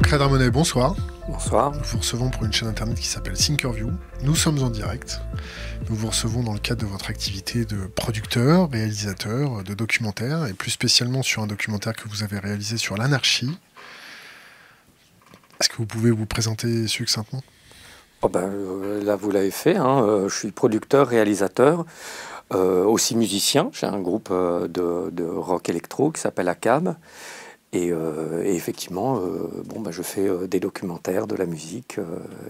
Tancrède Ramonet, bonsoir. Bonsoir. Nous vous recevons pour une chaîne internet qui s'appelle Thinkerview. Nous sommes en direct. Nous vous recevons dans le cadre de votre activité de producteur, réalisateur de documentaires, et plus spécialement sur un documentaire que vous avez réalisé sur l'anarchie. Est-ce que vous pouvez vous présenter succinctement ? Là, vous l'avez fait. Je suis producteur, réalisateur, aussi musicien. J'ai un groupe de rock électro qui s'appelle ACAB. Et effectivement, je fais des documentaires, de la musique,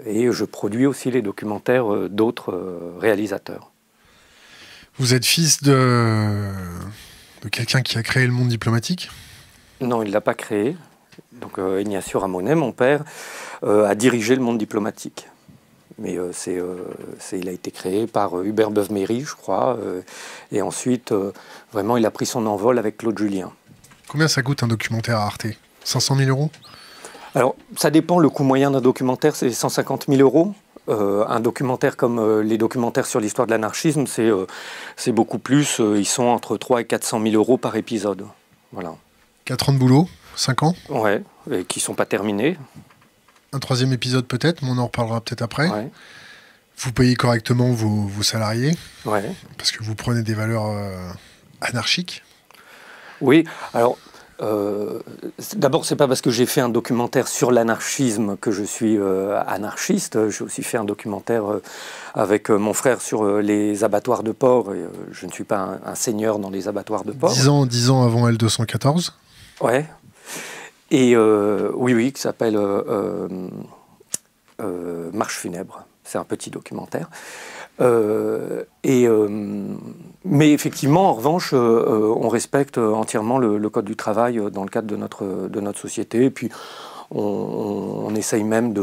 et je produis aussi les documentaires d'autres réalisateurs. Vous êtes fils de quelqu'un qui a créé le monde diplomatique ? Non, il ne l'a pas créé. Donc Ignacio Ramonet, mon père, a dirigé le monde diplomatique. Mais il a été créé par Hubert Beuve-Méry, je crois. Et ensuite, vraiment, il a pris son envol avec Claude Julien. Combien ça coûte un documentaire à Arte ? 500 000 €? Alors, ça dépend. Le coût moyen d'un documentaire, c'est 150 000 €. Un documentaire comme les documentaires sur l'histoire de l'anarchisme, c'est beaucoup plus. Ils sont entre 300 et 400 000 € par épisode. Voilà. 4 ans de boulot ? 5 ans ? Ouais, et qui ne sont pas terminés. Un troisième épisode peut-être, mais on en reparlera peut-être après. Ouais. Vous payez correctement vos salariés ? Ouais. Parce que vous prenez des valeurs anarchiques ? Oui, alors d'abord c'est pas parce que j'ai fait un documentaire sur l'anarchisme que je suis anarchiste. J'ai aussi fait un documentaire avec mon frère sur les abattoirs de porc. Je ne suis pas un seigneur dans les abattoirs de porc. 10 ans avant L214 ? Ouais. Et oui, qui s'appelle Marche funèbre. C'est un petit documentaire. Mais effectivement, en revanche, on respecte entièrement le code du travail dans le cadre de notre société. Et puis, on essaye même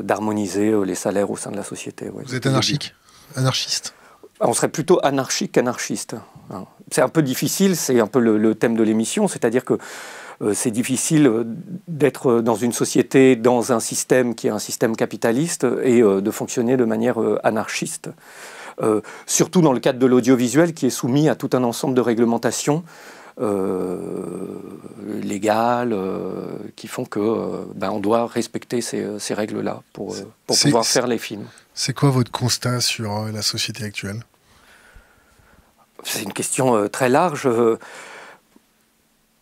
d'harmoniser les salaires au sein de la société. Ouais. Vous êtes anarchique ? Anarchiste ? On serait plutôt anarchique qu'anarchiste. C'est un peu difficile, c'est un peu le thème de l'émission, c'est-à-dire que c'est difficile d'être dans une société, dans un système qui est un système capitaliste et de fonctionner de manière anarchiste. Surtout dans le cadre de l'audiovisuel qui est soumis à tout un ensemble de réglementations légales qui font que on doit respecter ces règles-là pour pouvoir faire les films. C'est quoi votre constat sur la société actuelle ? C'est une question très large.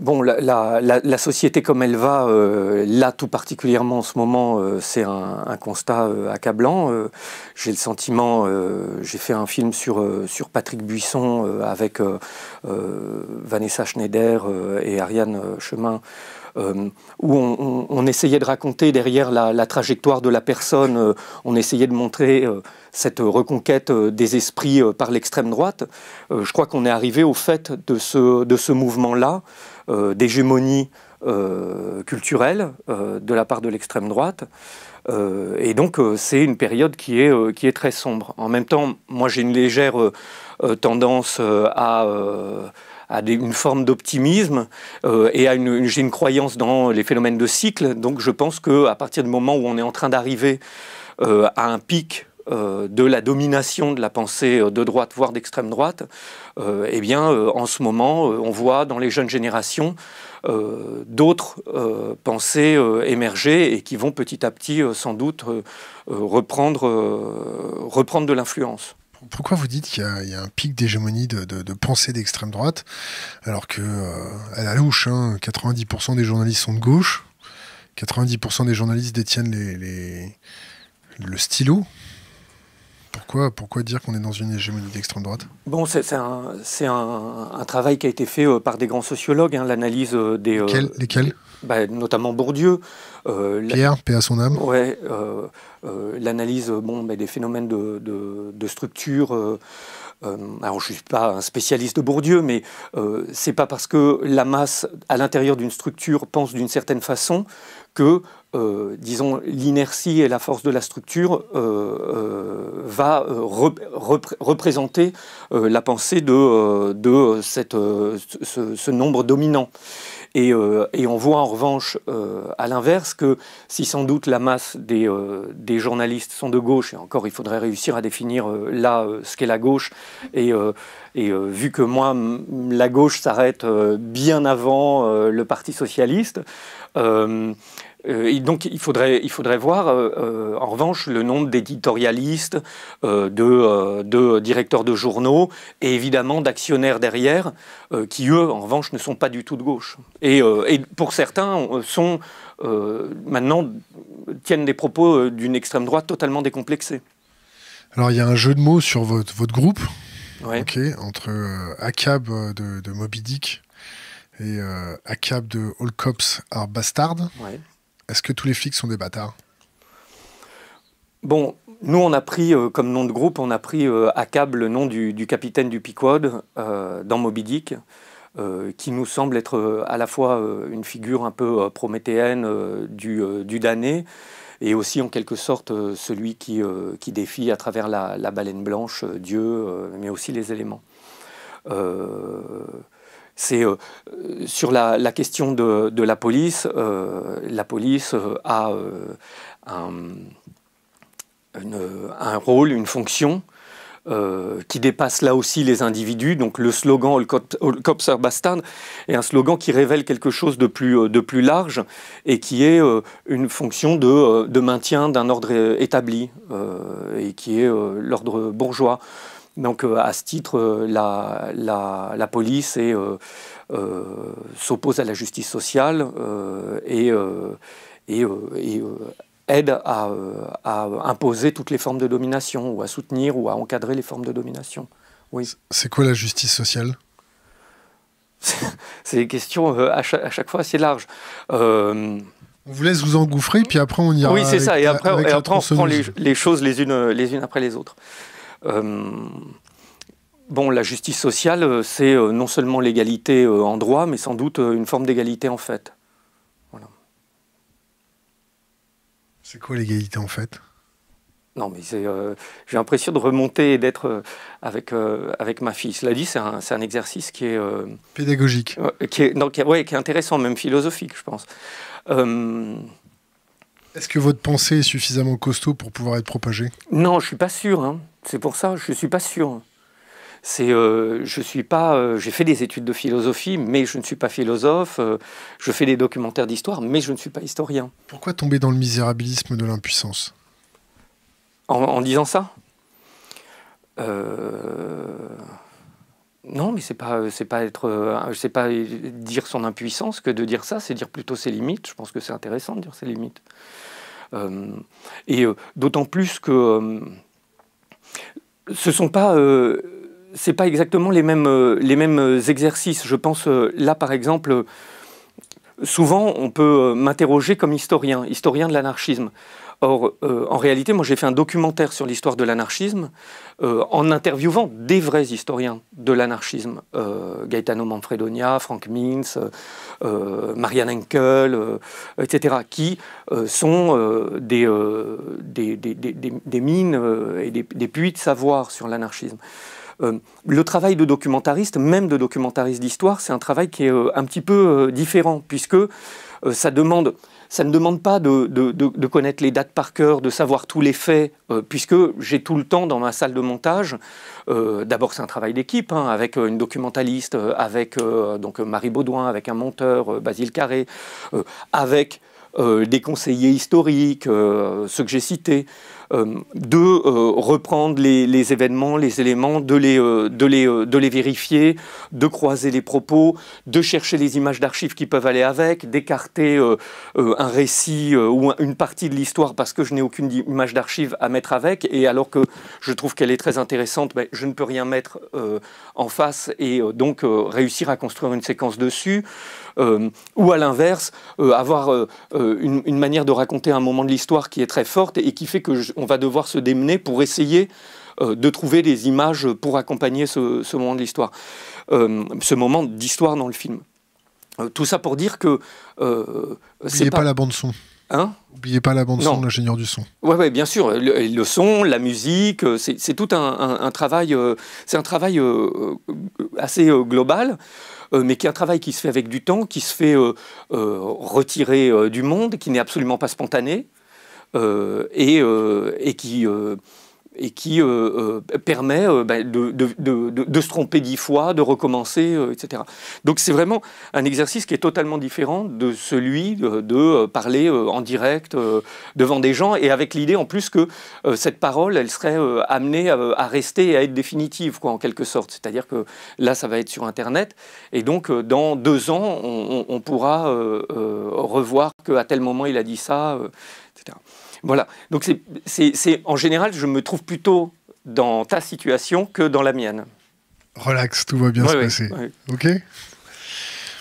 La société comme elle va, là tout particulièrement en ce moment, c'est un constat accablant. J'ai le sentiment, j'ai fait un film sur Patrick Buisson avec Vanessa Schneider et Ariane Chemin, où on essayait de raconter derrière la trajectoire de la personne, on essayait de montrer cette reconquête des esprits par l'extrême droite. Je crois qu'on est arrivé au fait de ce mouvement-là, d'hégémonie culturelle de la part de l'extrême droite. Et donc c'est une période qui est très sombre. En même temps, moi j'ai une légère tendance à une forme d'optimisme et j'ai une croyance dans les phénomènes de cycle. Donc je pense qu'à partir du moment où on est en train d'arriver à un pic de la domination de la pensée de droite, voire d'extrême droite, en ce moment, on voit dans les jeunes générations d'autres pensées émerger et qui vont petit à petit, sans doute, reprendre de l'influence. Pourquoi vous dites qu'il y a un pic d'hégémonie de pensée d'extrême droite, alors que, à la louche, 90% des journalistes sont de gauche, 90% des journalistes détiennent le stylo ? Pourquoi dire qu'on est dans une hégémonie d'extrême droite ? Bon, c'est un travail qui a été fait par des grands sociologues, l'analyse des... Lesquels ? Notamment Bourdieu. Pierre, paix à son âme. Ouais, l'analyse des phénomènes de structure. Alors je ne suis pas un spécialiste de Bourdieu, mais c'est pas parce que la masse, à l'intérieur d'une structure, pense d'une certaine façon que, disons, l'inertie et la force de la structure va représenter la pensée de ce nombre dominant. Et on voit en revanche, à l'inverse, que si sans doute la masse des journalistes sont de gauche, et encore il faudrait réussir à définir ce qu'est la gauche, et vu que moi, la gauche s'arrête bien avant le Parti socialiste, Et donc il faudrait voir en revanche le nombre d'éditorialistes, de directeurs de journaux et évidemment d'actionnaires derrière qui eux en revanche ne sont pas du tout de gauche. Et pour certains maintenant tiennent des propos d'une extrême droite totalement décomplexés. Alors il y a un jeu de mots sur votre groupe, Ouais. okay, entre ACAB de Moby Dick et ACAB de All Cops Are Bastards. Ouais. Est-ce que tous les flics sont des bâtards? Bon, nous on a pris comme nom de groupe, on a pris ACAB, le nom du capitaine du Pequod dans Moby Dick, qui nous semble être à la fois une figure un peu prométhéenne du damné, et aussi en quelque sorte celui qui défie à travers la baleine blanche Dieu, mais aussi les éléments. C'est sur la question de la police a un rôle, une fonction qui dépasse là aussi les individus. Donc le slogan All Cops Are Bastards est un slogan qui révèle quelque chose de plus large et qui est une fonction de maintien d'un ordre établi et qui est l'ordre bourgeois. Donc à ce titre, la police s'oppose à la justice sociale et aide à imposer toutes les formes de domination, ou à soutenir ou à encadrer les formes de domination. Oui. C'est quoi la justice sociale? C'est des questions à chaque fois assez larges. On vous laisse vous engouffrer, puis après on ira. Oui, c'est ça, et après on prend les choses les unes après les autres. Bon, la justice sociale, c'est non seulement l'égalité en droit, mais sans doute une forme d'égalité en fait. Voilà. C'est quoi l'égalité en fait? Non, mais j'ai l'impression de remonter et d'être avec ma fille. Cela dit, c'est un exercice qui est... pédagogique. Qui est intéressant, même philosophique, je pense. Est-ce que votre pensée est suffisamment costaud pour pouvoir être propagée? Non, je ne suis pas sûr. Hein. C'est pour ça, je ne suis pas sûr. Je suis pas. J'ai fait des études de philosophie, mais je ne suis pas philosophe. Je fais des documentaires d'histoire, mais je ne suis pas historien. Pourquoi tomber dans le misérabilisme de l'impuissance? En disant ça? Non, mais c'est pas dire son impuissance que de dire ça, c'est dire plutôt ses limites. Je pense que c'est intéressant de dire ses limites. D'autant plus que ce sont pas. C'est pas exactement les mêmes exercices. Je pense là, par exemple, souvent on peut m'interroger comme historien de l'anarchisme. Or, en réalité, moi j'ai fait un documentaire sur l'histoire de l'anarchisme en interviewant des vrais historiens de l'anarchisme. Gaetano Manfredonia, Frank Mintz, Marianne Henkel, etc., qui sont des mines et des puits de savoir sur l'anarchisme. Le travail de documentariste, même de documentariste d'histoire, c'est un travail qui est un petit peu différent, puisque ça ne demande pas de connaître les dates par cœur, de savoir tous les faits, puisque j'ai tout le temps dans ma salle de montage. D'abord, c'est un travail d'équipe, hein, avec une documentaliste, avec donc Marie Baudouin, avec un monteur, Basile Carré, avec des conseillers historiques, ceux que j'ai cités, de reprendre les événements, les éléments, de les vérifier, de croiser les propos, de chercher les images d'archives qui peuvent aller avec, d'écarter un récit ou une partie de l'histoire parce que je n'ai aucune image d'archive à mettre avec, et alors que je trouve qu'elle est très intéressante, ben, je ne peux rien mettre en face, et donc réussir à construire une séquence dessus. Ou à l'inverse, avoir une manière de raconter un moment de l'histoire qui est très forte et qui fait qu'on va devoir se démener pour essayer de trouver des images pour accompagner ce moment de l'histoire, ce moment d'histoire dans le film. Tout ça pour dire que... N'oubliez pas la bande-son. Hein? N'oubliez pas la bande-son de l'ingénieur du son. Oui, bien sûr. Le son, la musique, c'est tout un travail, c'est un travail assez global, mais qui est un travail qui se fait avec du temps, qui se fait retirer du monde, qui n'est absolument pas spontané, et et qui permet de se tromper 10 fois, de recommencer, etc. Donc c'est vraiment un exercice qui est totalement différent de celui de parler en direct devant des gens, et avec l'idée en plus que cette parole, elle serait amenée à rester et à être définitive, quoi, en quelque sorte. C'est-à-dire que là, ça va être sur Internet, et donc dans 2 ans, on pourra revoir qu'à tel moment il a dit ça, etc. Voilà, donc en général, je me trouve plutôt dans ta situation que dans la mienne. Relax, tout va bien se passer. Ouais. Ok.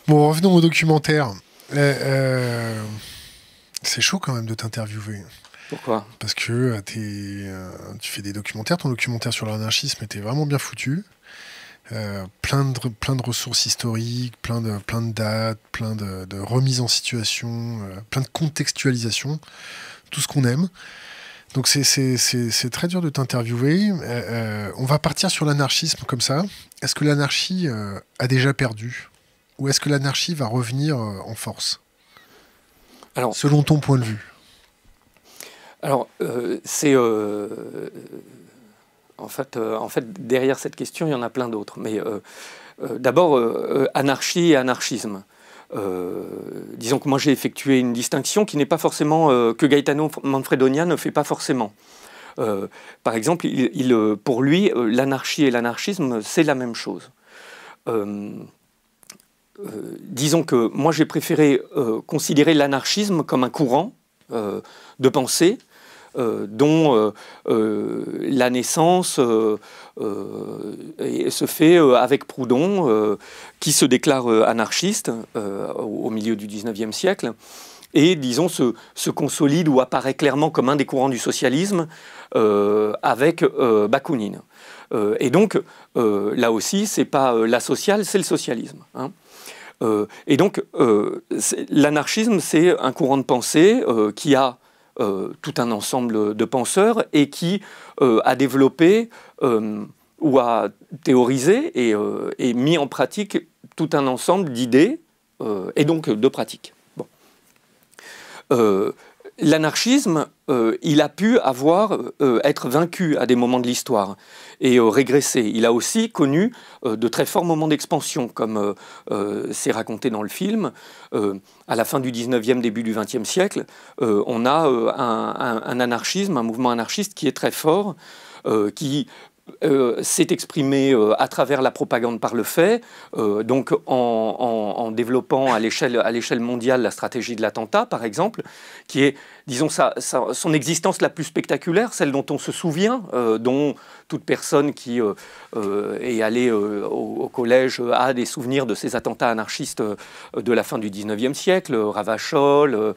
Bon, revenons au documentaire. C'est chaud quand même de t'interviewer. Pourquoi ? Parce que tu fais des documentaires, ton documentaire sur l'anarchisme était vraiment bien foutu. Plein de ressources historiques, plein de dates, plein de remises en situation, plein de contextualisation, tout ce qu'on aime. Donc c'est très dur de t'interviewer. On va partir sur l'anarchisme comme ça. Est-ce que l'anarchie a déjà perdu ? Ou est-ce que l'anarchie va revenir en force ? Alors, selon ton point de vue. Alors, en fait, derrière cette question, il y en a plein d'autres. Mais d'abord, anarchie et anarchisme. Disons que moi j'ai effectué une distinction qui n'est pas forcément que Gaetano Manfredonia ne fait pas forcément. Par exemple, pour lui, l'anarchie et l'anarchisme, c'est la même chose. Disons que moi j'ai préféré considérer l'anarchisme comme un courant de pensée dont la naissance se fait avec Proudhon, qui se déclare anarchiste au milieu du XIXe siècle, et disons se consolide ou apparaît clairement comme un des courants du socialisme avec Bakounine. Et donc, là aussi, c'est pas la sociale, c'est le socialisme. Hein. Et donc, l'anarchisme, c'est un courant de pensée qui a tout un ensemble de penseurs et qui a développé ou a théorisé et mis en pratique tout un ensemble d'idées et donc de pratiques. Bon. L'anarchisme, il a pu être vaincu à des moments de l'histoire et régresser. Il a aussi connu de très forts moments d'expansion, comme c'est raconté dans le film. À la fin du 19e, début du 20e siècle, on a un anarchisme, un mouvement anarchiste qui est très fort, qui s'est exprimé à travers la propagande par le fait, donc en développant à l'échelle mondiale la stratégie de l'attentat, par exemple, qui est, disons, son existence la plus spectaculaire, celle dont on se souvient, dont toute personne qui est allée au collège a des souvenirs de ces attentats anarchistes de la fin du 19e siècle, Ravachol,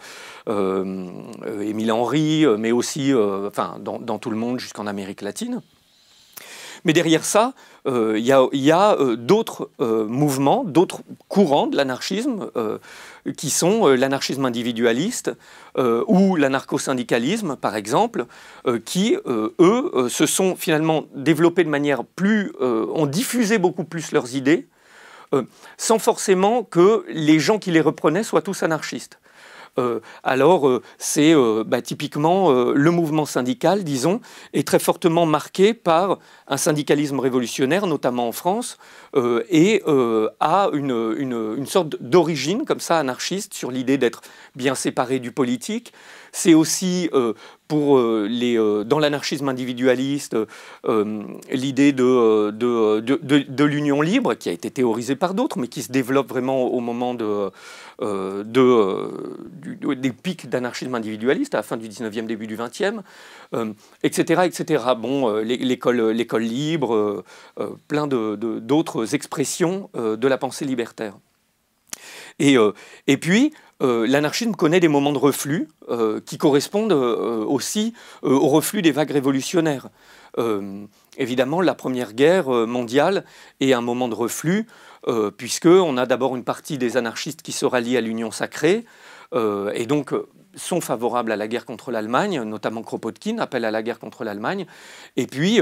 Émile Henry, mais aussi dans tout le monde jusqu'en Amérique latine. Mais derrière ça, il y a d'autres mouvements, d'autres courants de l'anarchisme qui sont l'anarchisme individualiste ou l'anarcho-syndicalisme, par exemple, qui, eux, se sont finalement développés de manière ont diffusé beaucoup plus leurs idées, sans forcément que les gens qui les reprenaient soient tous anarchistes. C'est typiquement le mouvement syndical, disons, est très fortement marqué par un syndicalisme révolutionnaire, notamment en France, et a une sorte d'origine comme ça anarchiste sur l'idée d'être bien séparé du politique. C'est aussi dans l'anarchisme individualiste l'idée de l'union libre qui a été théorisée par d'autres mais qui se développe vraiment au moment des pics d'anarchisme individualiste à la fin du 19e, début du 20e, etc., etc. Bon, l'école libre, plein d'autres expressions de la pensée libertaire. Et puis, l'anarchisme connaît des moments de reflux qui correspondent aussi au reflux des vagues révolutionnaires. Évidemment, la Première Guerre mondiale est un moment de reflux, puisqu'on a d'abord une partie des anarchistes qui se rallient à l'Union sacrée, et donc sont favorables à la guerre contre l'Allemagne, notamment Kropotkin appelle à la guerre contre l'Allemagne, et puis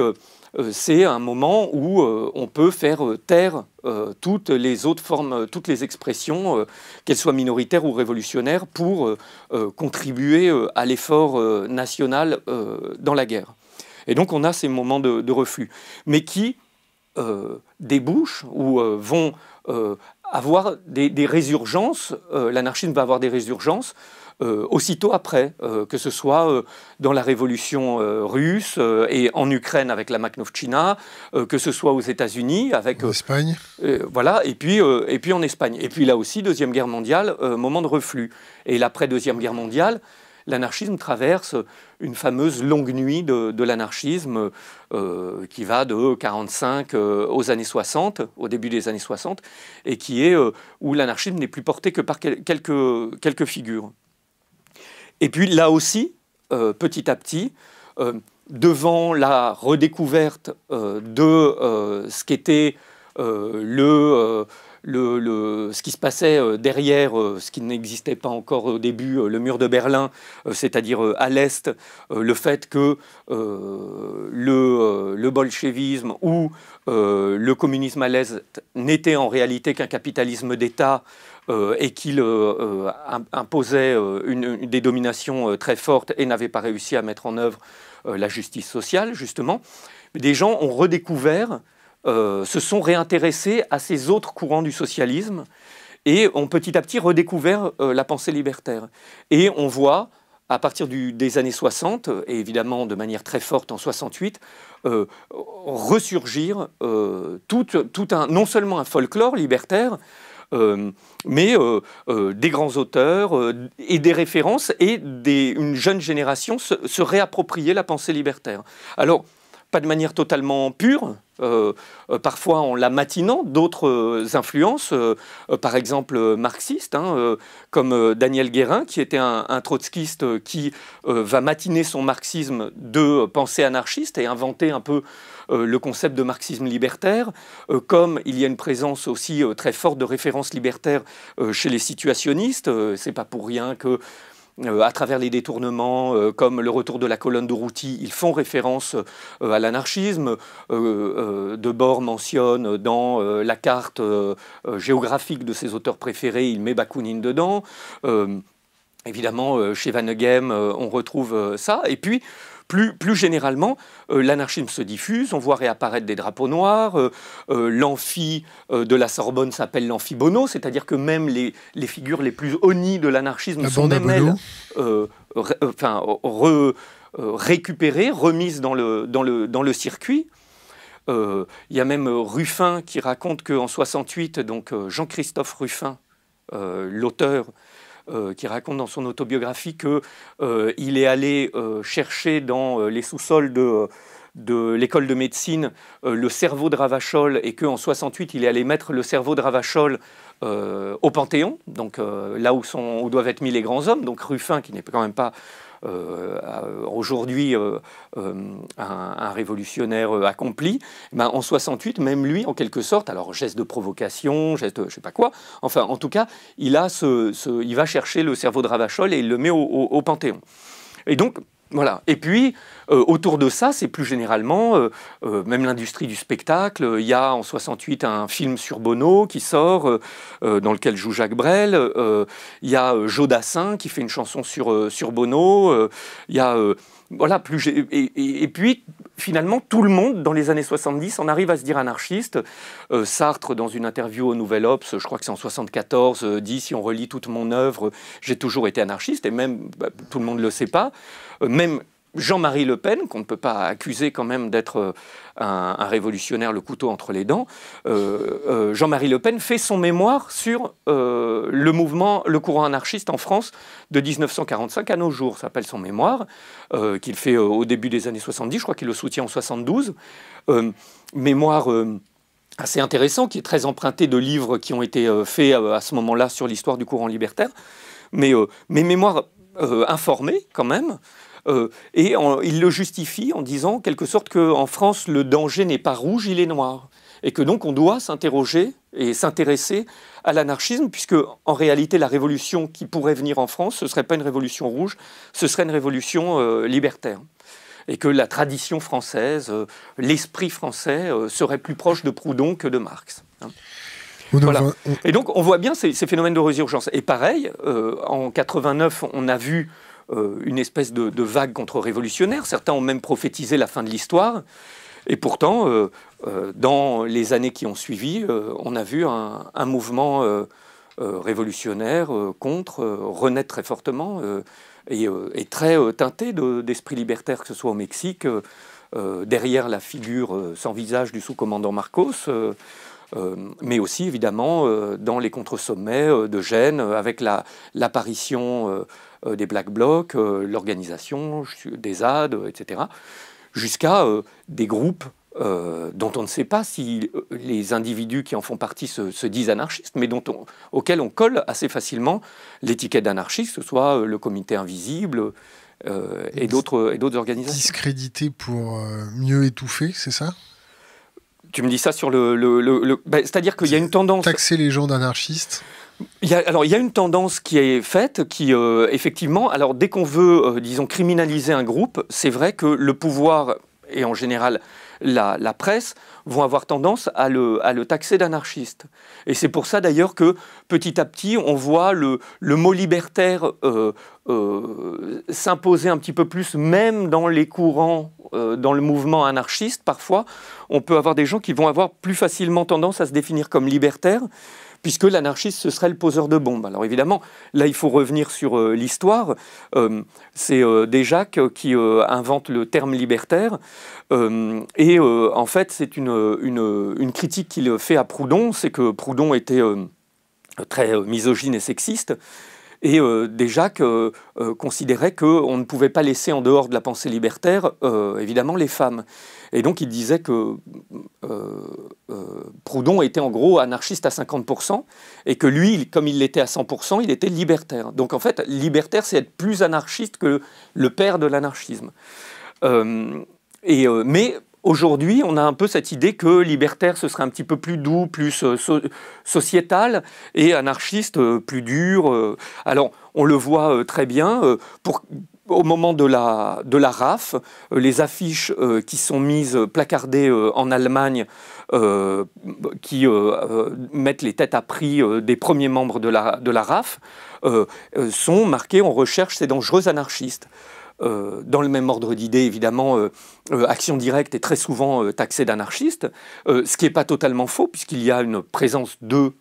c'est un moment où on peut faire taire toutes les autres formes, toutes les expressions, qu'elles soient minoritaires ou révolutionnaires, pour contribuer à l'effort national dans la guerre. Et donc on a ces moments de reflux, mais qui débouchent ou vont avoir des résurgences. L'anarchisme va avoir des résurgences aussitôt après, que ce soit dans la révolution russe et en Ukraine avec la Makhnovtchina, que ce soit aux États-Unis avec en Espagne, voilà, et puis en Espagne. Et puis là aussi, Deuxième Guerre mondiale, moment de reflux. Et l'après Deuxième Guerre mondiale, l'anarchisme traverse une fameuse longue nuit de l'anarchisme qui va de 1945 aux années 60, au début des années 60, et qui est où l'anarchisme n'est plus porté que par quelques figures. Et puis là aussi, petit à petit, devant la redécouverte de ce qu'était ce qui se passait derrière ce qui n'existait pas encore au début, le mur de Berlin, c'est-à-dire à l'Est, le fait que le bolchevisme ou le communisme à l'Est n'était en réalité qu'un capitalisme d'État et qu'il imposait des dominations très fortes et n'avait pas réussi à mettre en œuvre la justice sociale, justement. Des gens ont redécouvert se sont réintéressés à ces autres courants du socialisme et ont petit à petit redécouvert la pensée libertaire. Et on voit, à partir des années 60, et évidemment de manière très forte en 68, ressurgir non seulement un folklore libertaire, mais des grands auteurs et des références, et une jeune génération se réapproprier la pensée libertaire. Alors, pas de manière totalement pure, parfois en la matinant d'autres influences, par exemple marxistes, comme Daniel Guérin, qui était un trotskiste qui va matiner son marxisme de pensée anarchiste et inventer un peu le concept de marxisme libertaire, comme il y a une présence aussi très forte de références libertaires chez les situationnistes. C'est pas pour rien que à travers les détournements, comme le retour de la colonne de Routy, ils font référence à l'anarchisme. Debord mentionne dans la carte géographique de ses auteurs préférés, il met Bakounine dedans. Évidemment, chez Van Ghem, on retrouve ça. Et puis, plus généralement, l'anarchisme se diffuse, on voit réapparaître des drapeaux noirs, l'amphi de la Sorbonne s'appelle l'amphi Bono, c'est-à-dire que même les figures les plus honnies de l'anarchisme sont même elles récupérées, remises dans le circuit. Il y a même Ruffin qui raconte qu'en 68, donc Jean-Christophe Ruffin, l'auteur, qui raconte dans son autobiographie qu'il est allé chercher dans les sous-sols de l'école de médecine le cerveau de Ravachol, et qu'en 68, il est allé mettre le cerveau de Ravachol au Panthéon, donc là où doivent être mis les grands hommes. Donc Ruffin, qui n'est quand même pas aujourd'hui un révolutionnaire accompli, ben, en 68, même lui, en quelque sorte, alors geste de provocation, geste je sais pas quoi, enfin en tout cas, il va chercher le cerveau de Ravachol et il le met au Panthéon. Et donc, voilà. Et puis, autour de ça, c'est plus généralement, même l'industrie du spectacle. Il y a en 68 un film sur Bono qui sort, dans lequel joue Jacques Brel. Il y a Joe Dassin qui fait une chanson sur Bono. Il y a... voilà, et puis, finalement, tout le monde, dans les années 70, en arrive à se dire anarchiste. Sartre, dans une interview au Nouvel Obs, je crois que c'est en 74, dit « Si on relit toute mon œuvre, j'ai toujours été anarchiste », et même, tout le monde ne le sait pas. Même Jean-Marie Le Pen, qu'on ne peut pas accuser quand même d'être un révolutionnaire le couteau entre les dents, Jean-Marie Le Pen fait son mémoire sur le courant anarchiste en France de 1945 à nos jours. Ça s'appelle son mémoire, qu'il fait au début des années 70, je crois qu'il le soutient en 72. Mémoire assez intéressant, qui est très emprunté de livres qui ont été faits à ce moment-là sur l'histoire du courant libertaire, mais mémoire informée quand même. Et il le justifie en disant, en quelque sorte, qu'en France, le danger n'est pas rouge, il est noir. Et que donc on doit s'interroger et s'intéresser à l'anarchisme, puisque en réalité, la révolution qui pourrait venir en France, ce ne serait pas une révolution rouge, ce serait une révolution libertaire. Et que la tradition française, l'esprit français, serait plus proche de Proudhon que de Marx. Voilà. Et donc on voit bien ces phénomènes de résurgence. Et pareil, en 89, on a vu une espèce de vague contre-révolutionnaire. Certains ont même prophétisé la fin de l'histoire. Et pourtant, dans les années qui ont suivi, on a vu un mouvement révolutionnaire contre renaître très fortement et très teinté d'esprit libertaire, que ce soit au Mexique, derrière la figure sans visage du sous-commandant Marcos, mais aussi évidemment dans les contre-sommets de Gênes, avec l'apparition des Black Blocs, l'organisation des ZAD, etc., jusqu'à des groupes dont on ne sait pas si les individus qui en font partie se disent anarchistes, mais auxquels on colle assez facilement l'étiquette d'anarchiste, que ce soit le Comité Invisible et d'autres organisations. Discrédité pour mieux étouffer, c'est ça? Tu me dis ça sur c'est-à-dire qu'il y a une tendance... Taxer les gens d'anarchistes? Il y a une tendance qui est faite, qui effectivement, alors dès qu'on veut, disons, criminaliser un groupe, c'est vrai que le pouvoir, et en général la presse, vont avoir tendance à le taxer d'anarchiste. Et c'est pour ça d'ailleurs que petit à petit, on voit le mot libertaire s'imposer un petit peu plus, même dans les courants, dans le mouvement anarchiste. Parfois, on peut avoir des gens qui vont avoir plus facilement tendance à se définir comme libertaires, puisque l'anarchiste, ce serait le poseur de bombes. Alors évidemment, là, il faut revenir sur l'histoire. C'est Desjacques qui invente le terme libertaire. Et en fait, c'est une critique qu'il fait à Proudhon, c'est que Proudhon était très misogyne et sexiste. Et Desjacques considérait qu'on ne pouvait pas laisser en dehors de la pensée libertaire, évidemment, les femmes. Et donc il disait que Proudhon était en gros anarchiste à 50%, et que lui, comme il l'était à 100%, il était libertaire. Donc en fait, libertaire, c'est être plus anarchiste que le père de l'anarchisme. Mais aujourd'hui, on a un peu cette idée que libertaire, ce serait un petit peu plus doux, plus sociétal, et anarchiste, plus dur. Alors, on le voit très bien. Au moment de la RAF, les affiches qui sont mises, placardées en Allemagne, qui mettent les têtes à prix des premiers membres de la RAF, sont marquées « On recherche ces dangereux anarchistes ». Dans le même ordre d'idée, évidemment, Action Directe est très souvent taxée d'anarchiste, ce qui n'est pas totalement faux, puisqu'il y a une présence de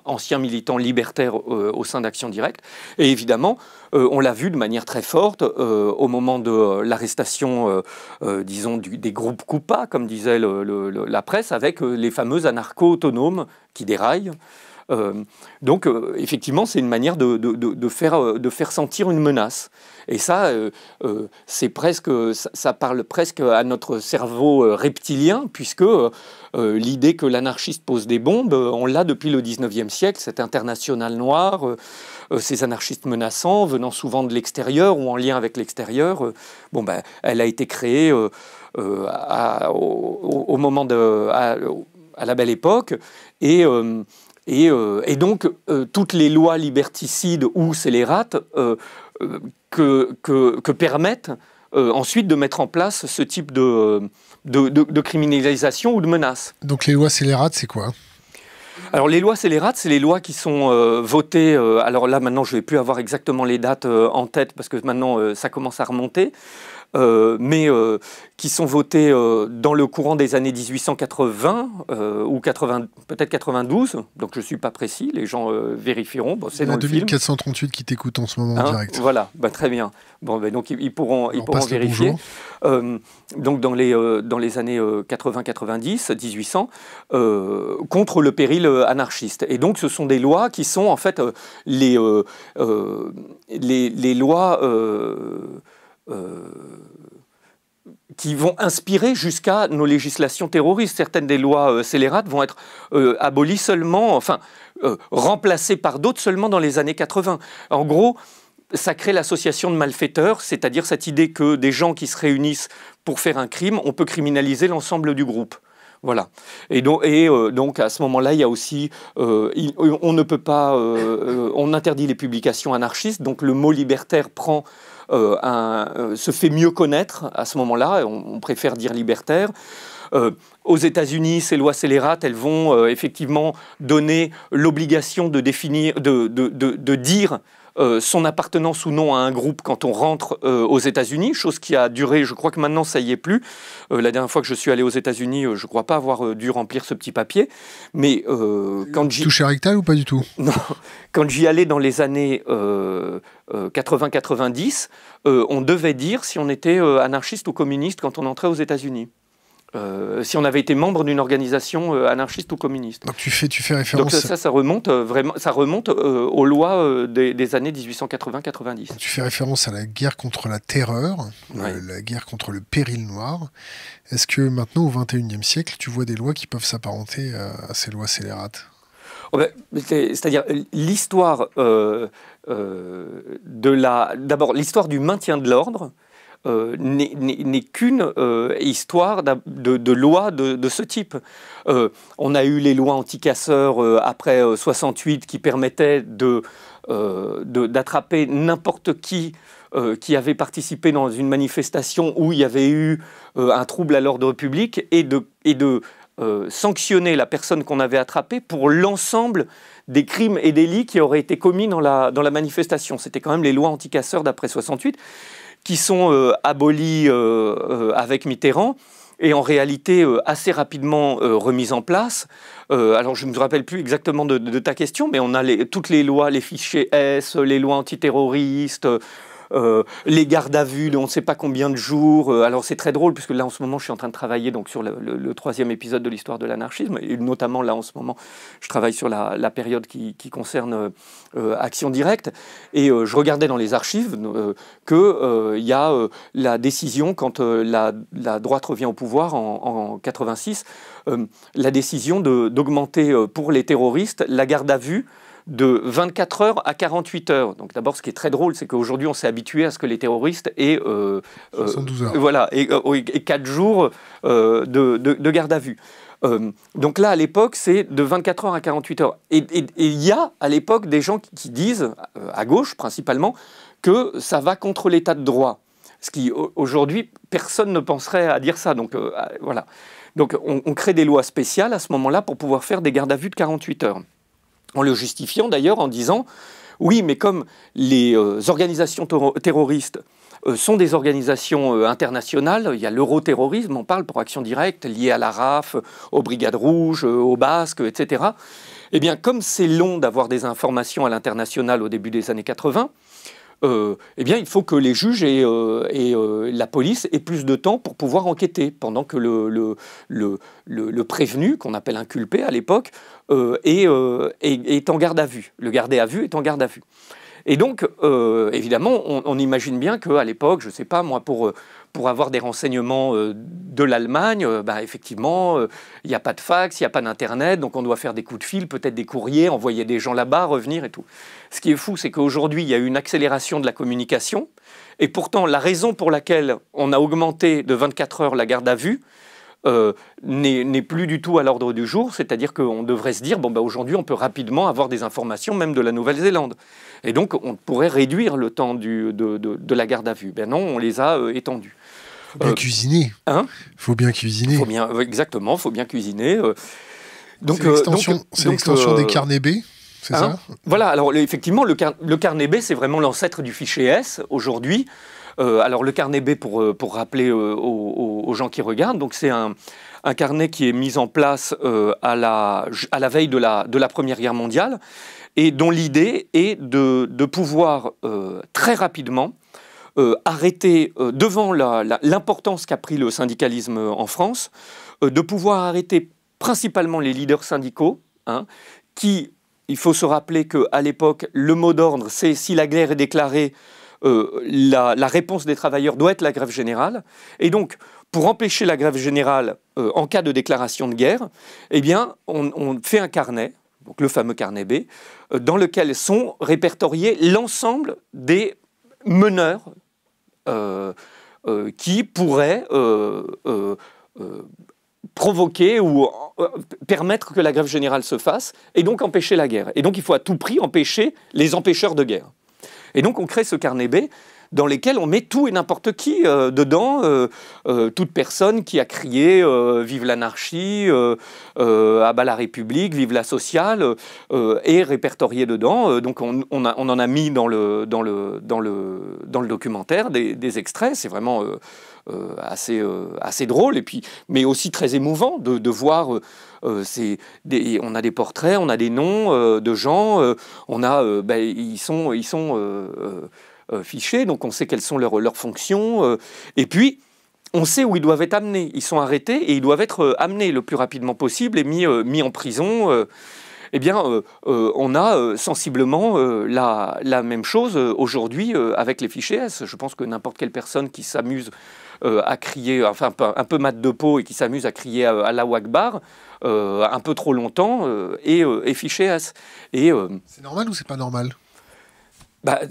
anciens militants libertaires au sein d'Action Directe. Et évidemment, on l'a vu de manière très forte au moment de l'arrestation, disons, des groupes Coupa, comme disait la presse, avec les fameux anarcho-autonomes qui déraillent. Donc, effectivement, c'est une manière de faire sentir une menace. Et ça, ça parle presque à notre cerveau reptilien, puisque l'idée que l'anarchiste pose des bombes, on l'a depuis le 19e siècle, cette internationale noire, ces anarchistes menaçants, venant souvent de l'extérieur ou en lien avec l'extérieur. Elle a été créée au moment à la Belle Époque, et donc, toutes les lois liberticides ou scélérates que permettent ensuite de mettre en place ce type de criminalisation ou de menace. Donc les lois scélérates, c'est quoi ? Alors les lois scélérates, c'est les lois qui sont votées, alors là maintenant je ne vais plus avoir exactement les dates en tête parce que maintenant ça commence à remonter, mais qui sont votées dans le courant des années 1880 ou peut-être 92, donc je ne suis pas précis, les gens vérifieront. Bon, c'est dans le 2438 qui t'écoute en ce moment en direct. Voilà, très bien. Bon, donc ils pourront vérifier. Donc dans les années 80-90, 1800, contre le péril anarchiste. Et donc ce sont des lois qui sont en fait les lois qui vont inspirer jusqu'à nos législations terroristes. Certaines des lois scélérates vont être abolies seulement, remplacées par d'autres seulement dans les années 80. En gros, ça crée l'association de malfaiteurs, c'est-à-dire cette idée que des gens qui se réunissent pour faire un crime, on peut criminaliser l'ensemble du groupe. Voilà. Et donc à ce moment-là, il y a aussi, on ne peut pas, on interdit les publications anarchistes, donc le mot libertaire se fait mieux connaître à ce moment-là, on préfère dire libertaire. Aux États-Unis, ces lois scélérates, elles vont effectivement donner l'obligation de définir, de dire son appartenance ou non à un groupe quand on rentre aux États-Unis, chose qui a duré, je crois que maintenant ça y est plus. La dernière fois que je suis allé aux États-Unis, je ne crois pas avoir dû remplir ce petit papier. Mais quand j'y... Touché rectal ou pas du tout? Non, quand j'y allais dans les années 80-90, on devait dire si on était anarchiste ou communiste quand on entrait aux États-Unis. Si on avait été membre d'une organisation anarchiste ou communiste. Donc tu fais référence... Donc ça remonte vraiment, ça remonte aux lois des années 1880-90. Tu fais référence à la guerre contre la terreur, Ouais. la guerre contre le péril noir. Est-ce que maintenant, au XXIe siècle, tu vois des lois qui peuvent s'apparenter à ces lois scélérates? Oh ben, c'est-à-dire l'histoire d'abord l'histoire du maintien de l'ordre n'est qu'une histoire de lois de ce type. On a eu les lois anti-casseurs après 68 qui permettaient d'attraper n'importe qui avait participé dans une manifestation où il y avait eu un trouble à l'ordre public et de sanctionner la personne qu'on avait attrapée pour l'ensemble des crimes et délits qui auraient été commis dans la manifestation. C'était quand même les lois anti-casseurs d'après 68 qui sont abolies avec Mitterrand et en réalité assez rapidement remises en place. Alors je ne me rappelle plus exactement de ta question, mais on a toutes les lois, les fichiers S, les lois antiterroristes, les gardes à vue de on ne sait pas combien de jours. Alors c'est très drôle puisque là en ce moment je suis en train de travailler donc, sur le troisième épisode de l'histoire de l'anarchisme et notamment là en ce moment je travaille sur la période qui concerne Action Directe et je regardais dans les archives qu'il y a la décision quand la droite revient au pouvoir en 86, la décision d'augmenter pour les terroristes la garde à vue de 24 heures à 48 heures. Donc d'abord, ce qui est très drôle, c'est qu'aujourd'hui, on s'est habitué à ce que les terroristes aient 72 heures. Voilà, et 4 jours de garde à vue. Donc là, à l'époque, c'est de 24 heures à 48 heures. Et il y a, à l'époque, des gens qui disent, à gauche principalement, que ça va contre l'état de droit. Ce qui, aujourd'hui, personne ne penserait à dire ça. Donc voilà. Donc on crée des lois spéciales à ce moment-là pour pouvoir faire des gardes à vue de 48 heures. En le justifiant d'ailleurs en disant « Oui, mais comme les organisations terroristes sont des organisations internationales, il y a l'euroterrorisme, on parle pour Action Directe, lié à la RAF, aux Brigades Rouges, aux Basques, etc. Eh bien, comme c'est long d'avoir des informations à l'international au début des années 80, eh bien, il faut que les juges et la police aient plus de temps pour pouvoir enquêter, pendant que le prévenu, qu'on appelle inculpé à l'époque, est en garde à vue. Le gardé à vue est en garde à vue. Et donc, évidemment, on imagine bien qu'à l'époque, je ne sais pas, moi, pour avoir des renseignements de l'Allemagne, effectivement, il n'y a pas de fax, il n'y a pas d'Internet, donc on doit faire des coups de fil, peut-être des courriers, envoyer des gens là-bas, revenir et tout. Ce qui est fou, c'est qu'aujourd'hui, il y a eu une accélération de la communication, et pourtant, la raison pour laquelle on a augmenté de 24 heures la garde à vue n'est plus du tout à l'ordre du jour, c'est-à-dire qu'on devrait se dire, aujourd'hui, on peut rapidement avoir des informations, même de la Nouvelle-Zélande. Et donc, on pourrait réduire le temps de la garde à vue. Ben non, on les a étendus. Faut bien cuisiner. Faut bien cuisiner. Exactement, il faut bien cuisiner. C'est l'extension des carnets B, c'est ça? Voilà, alors effectivement, le carnet B, c'est vraiment l'ancêtre du fichier S aujourd'hui. Alors le carnet B, pour rappeler aux gens qui regardent, donc c'est un carnet qui est mis en place à la veille de la Première Guerre mondiale et dont l'idée est de pouvoir très rapidement arrêter, devant l'importance qu'a pris le syndicalisme en France, de pouvoir arrêter principalement les leaders syndicaux, qui, il faut se rappeler qu'à l'époque, le mot d'ordre, c'est si la guerre est déclarée, la réponse des travailleurs doit être la grève générale. Et donc, pour empêcher la grève générale en cas de déclaration de guerre, eh bien, on fait un carnet, donc le fameux carnet B, dans lequel sont répertoriés l'ensemble des meneurs qui pourraient provoquer ou permettre que la grève générale se fasse, et donc empêcher la guerre. Et donc il faut à tout prix empêcher les empêcheurs de guerre. Et donc on crée ce carnet B dans lesquels on met tout et n'importe qui dedans, toute personne qui a crié vive l'anarchie, à bas la République, vive la sociale, est répertoriée dedans. Donc on en a mis dans le documentaire des extraits. C'est vraiment assez drôle, et puis, mais aussi très émouvant de voir. On a des portraits, on a des noms de gens, ils sont fichés, donc on sait quelles sont leurs fonctions, et puis on sait où ils doivent être amenés. Ils sont arrêtés et ils doivent être amenés le plus rapidement possible et mis en prison. Eh bien, on a sensiblement la même chose aujourd'hui avec les fichiers S. Je pense que n'importe quelle personne qui s'amuse à crier, enfin un peu mat de peau et qui s'amuse à crier Allahu Akbar un peu trop longtemps est fiché S. C'est normal ou c'est pas normal?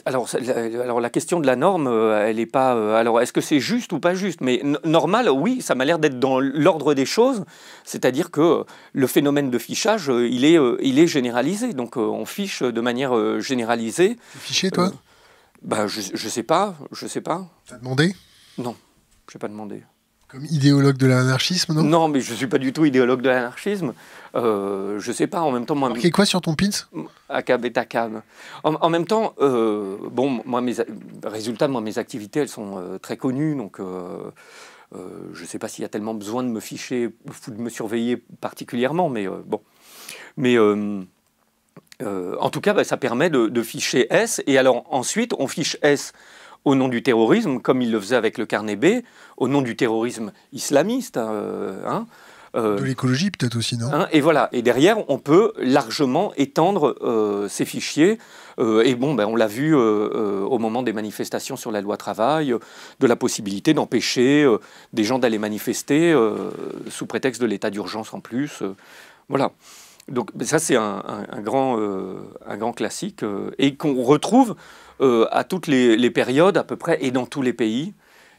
Alors la question de la norme, elle n'est pas... alors, est-ce que c'est juste ou pas juste? Mais normal, oui, ça m'a l'air d'être dans l'ordre des choses. C'est-à-dire que le phénomène de fichage, il est généralisé. Donc, on fiche de manière généralisée. T'es fiché, toi? Je sais pas. T'as demandé? Non, je n'ai pas demandé. Comme idéologue de l'anarchisme, non? Non, mais je ne suis pas du tout idéologue de l'anarchisme. Je ne sais pas, en même temps... Moi, marqué quoi sur ton pins? ACAB et TACAB. En même temps, moi, résultat, mes activités, elles sont très connues, donc je ne sais pas s'il y a tellement besoin de me ficher ou de me surveiller particulièrement, mais bon. Mais en tout cas, ça permet de ficher S, et alors ensuite, on fiche S au nom du terrorisme, comme il le faisait avec le carnet B, au nom du terrorisme islamiste. De l'écologie peut-être aussi, non? Et voilà. Et derrière, on peut largement étendre ces fichiers. On l'a vu au moment des manifestations sur la loi travail, de la possibilité d'empêcher des gens d'aller manifester sous prétexte de l'état d'urgence en plus. Voilà. Donc ça, c'est un grand classique et qu'on retrouve à toutes les périodes à peu près et dans tous les pays.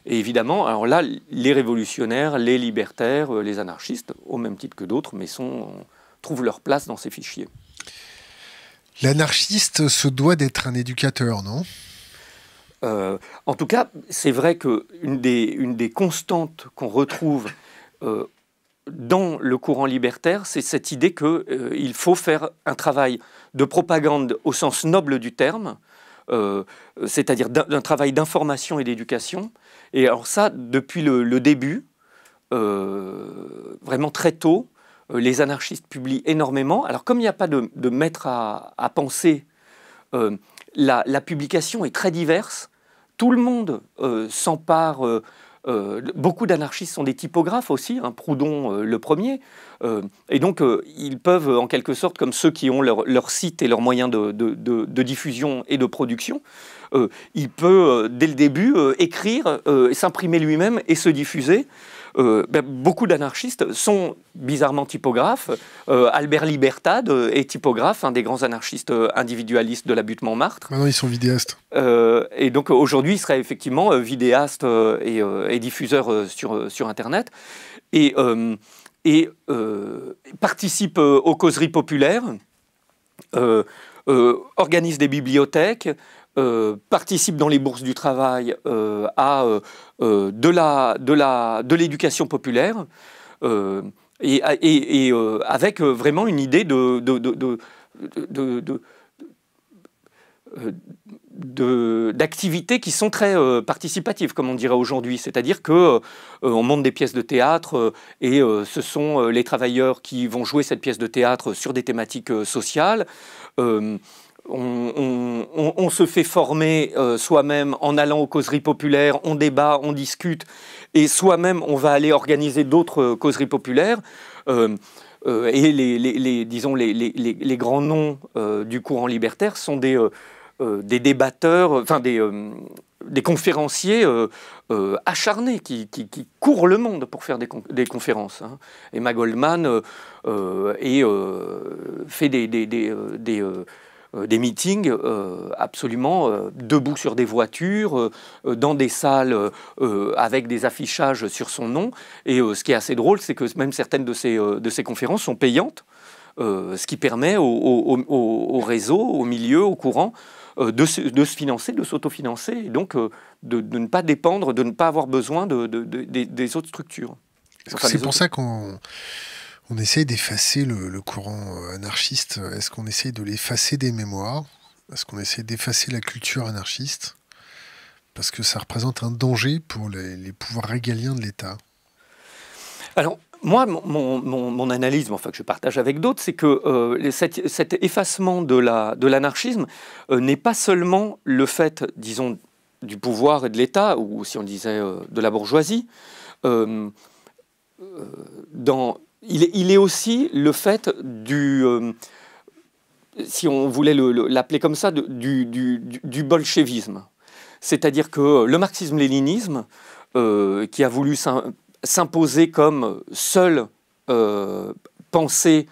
Et évidemment, alors là, les révolutionnaires, les libertaires, les anarchistes, au même titre que d'autres, mais trouvent leur place dans ces fichiers. L'anarchiste se doit d'être un éducateur, non? En tout cas, c'est vrai qu'une des constantes qu'on retrouve dans le courant libertaire, c'est cette idée qu'il faut faire un travail de propagande au sens noble du terme, c'est-à-dire d'un travail d'information et d'éducation. Et alors ça, depuis le début, vraiment très tôt, les anarchistes publient énormément. Alors comme il n'y a pas de maître à penser, la publication est très diverse. Tout le monde s'empare. Beaucoup d'anarchistes sont des typographes aussi, Proudhon le premier. Et donc ils peuvent en quelque sorte, comme ceux qui ont leur site et leurs moyens de diffusion et de production, il peut dès le début écrire, s'imprimer lui-même et se diffuser. Beaucoup d'anarchistes sont bizarrement typographes. Albert Libertad est typographe, un des grands anarchistes individualistes de la butte Montmartre. Maintenant, ils sont vidéastes. Et donc aujourd'hui, il serait effectivement vidéaste et diffuseur sur Internet. Et participe aux causeries populaires, organise des bibliothèques, participe dans les bourses du travail à de l'éducation populaire avec vraiment une idée d'activités qui sont très participatives, comme on dirait aujourd'hui. C'est-à-dire qu'on monte des pièces de théâtre et ce sont les travailleurs qui vont jouer cette pièce de théâtre sur des thématiques sociales. On se fait former soi-même en allant aux causeries populaires, on débat, on discute, et soi-même on va aller organiser d'autres causeries populaires. Et les grands noms du courant libertaire sont des débatteurs, enfin des conférenciers acharnés qui courent le monde pour faire des conférences. Emma Goldman fait des meetings absolument debout sur des voitures, dans des salles avec des affichages sur son nom. Et ce qui est assez drôle, c'est que même certaines de ces conférences sont payantes, ce qui permet au réseau, au milieu, au courant, de se financer, de s'autofinancer, et donc de ne pas dépendre, de ne pas avoir besoin des autres structures. Enfin, c'est pour ça qu'on essaye d'effacer le courant anarchiste. Est-ce qu'on essaye de l'effacer des mémoires? Est-ce qu'on essaye d'effacer la culture anarchiste? Parce que ça représente un danger pour les pouvoirs régaliens de l'État. Alors, moi, mon analyse, enfin, que je partage avec d'autres, c'est que cet effacement de l'anarchisme n'est pas seulement le fait, disons, du pouvoir et de l'État, ou si on disait de la bourgeoisie. Il est aussi le fait du... si on voulait l'appeler comme ça, du bolchevisme. C'est-à-dire que le marxisme-léninisme, qui a voulu s'imposer comme seule pensée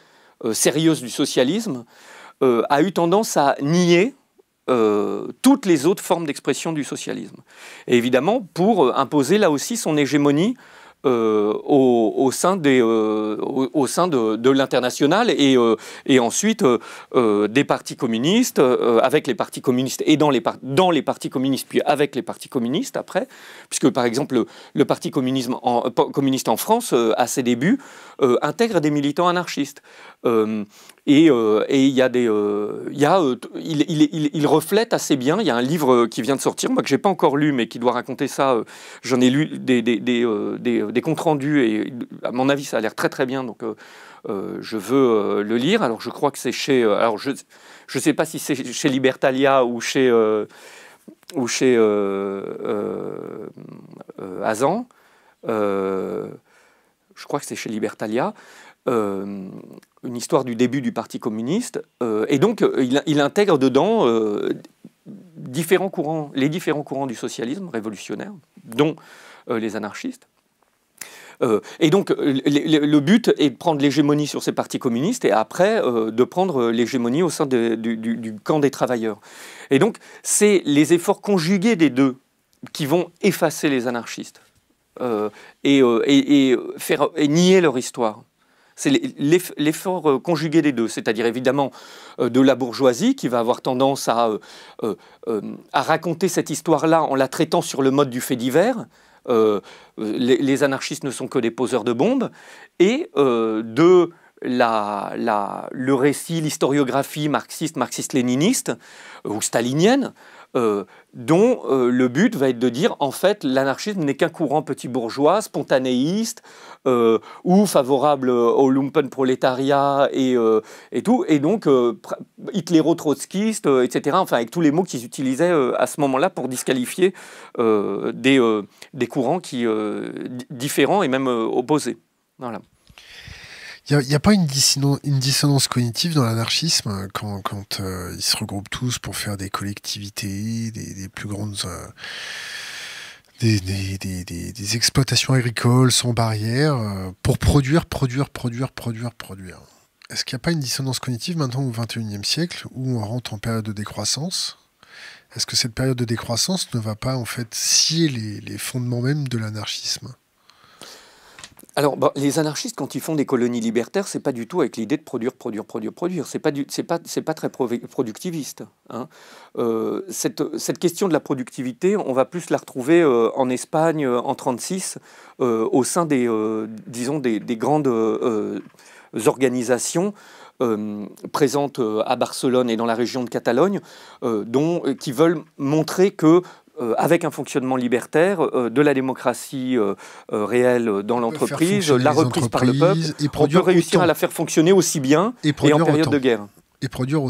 sérieuse du socialisme, a eu tendance à nier toutes les autres formes d'expression du socialisme. Et évidemment, pour imposer là aussi son hégémonie au sein de l'international et ensuite des partis communistes, avec les partis communistes et dans les partis communistes, puis avec les partis communistes après, puisque par exemple le parti communiste en France, à ses débuts, intègre des militants anarchistes. Il reflète assez bien. Il y a un livre qui vient de sortir, moi que j'ai pas encore lu, mais qui doit raconter ça. J'en ai lu des comptes rendus et à mon avis ça a l'air très très bien. Donc je veux le lire. Alors je crois que c'est chez. Alors je sais pas si c'est chez Libertalia ou chez Azan. Je crois que c'est chez Libertalia. Une histoire du début du Parti communiste, et donc il intègre dedans les différents courants du socialisme révolutionnaire, dont les anarchistes. Et donc le but est de prendre l'hégémonie sur ces partis communistes et après de prendre l'hégémonie au sein du camp des travailleurs. Et donc c'est les efforts conjugués des deux qui vont effacer les anarchistes et nier leur histoire. C'est l'effort conjugué des deux, c'est-à-dire évidemment de la bourgeoisie qui va avoir tendance à raconter cette histoire-là en la traitant sur le mode du fait divers. Les anarchistes ne sont que des poseurs de bombes, et de le récit, l'historiographie marxiste-léniniste ou stalinienne, dont le but va être de dire en fait l'anarchisme n'est qu'un courant petit bourgeois, spontanéiste ou favorable au lumpenprolétariat et tout, et donc hitléro-trotskiste, etc. Enfin avec tous les mots qu'ils utilisaient à ce moment-là pour disqualifier des courants différents et même opposés. Voilà. Il n'y a pas une dissonance cognitive dans l'anarchisme quand ils se regroupent tous pour faire des collectivités, des plus grandes... des exploitations agricoles sans barrière pour produire. Est-ce qu'il n'y a pas une dissonance cognitive maintenant au XXIe siècle où on rentre en période de décroissance? Est-ce que cette période de décroissance ne va pas en fait scier les fondements même de l'anarchisme? Alors, les anarchistes, quand ils font des colonies libertaires, c'est pas du tout avec l'idée de produire. C'est pas très productiviste. Hein. Cette question de la productivité, on va plus la retrouver en Espagne en 1936, au sein des grandes organisations présentes à Barcelone et dans la région de Catalogne, qui veulent montrer que avec un fonctionnement libertaire, de la démocratie réelle dans l'entreprise, la reprise par le peuple, on peut réussir à la faire fonctionner aussi bien et en période de guerre. Et produire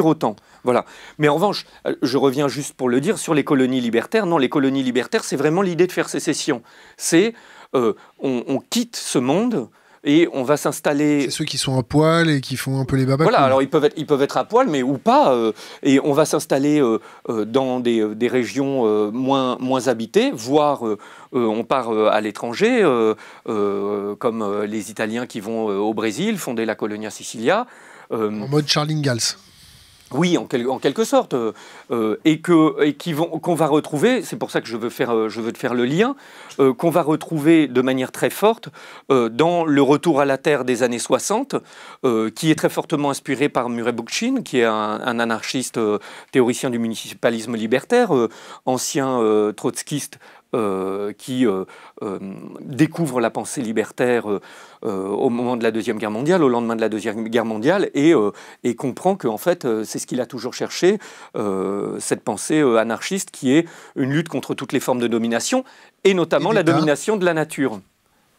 autant. Voilà. Mais en revanche, je reviens juste pour le dire, sur les colonies libertaires, non, les colonies libertaires, c'est vraiment l'idée de faire sécession. C'est, on quitte ce monde et on va s'installer... C'est ceux qui sont à poil et qui font un peu les babacous. Voilà, alors ils peuvent être à poil, mais ou pas. Et on va s'installer dans des régions moins habitées, voire on part à l'étranger, comme les Italiens qui vont au Brésil, fonder la Colonia Sicilia. En mode Charles Ingalls. Oui, en quelque sorte, qu'on va retrouver, c'est pour ça que je veux faire le lien, qu'on va retrouver de manière très forte dans le retour à la Terre des années 60, qui est très fortement inspiré par Murray Bookchin, qui est un anarchiste théoricien du municipalisme libertaire, ancien trotskiste, qui découvre la pensée libertaire au moment de la Deuxième Guerre mondiale, au lendemain de la Deuxième Guerre mondiale, et comprend qu'en fait, c'est ce qu'il a toujours cherché, cette pensée anarchiste qui est une lutte contre toutes les formes de domination, et notamment la domination de la nature.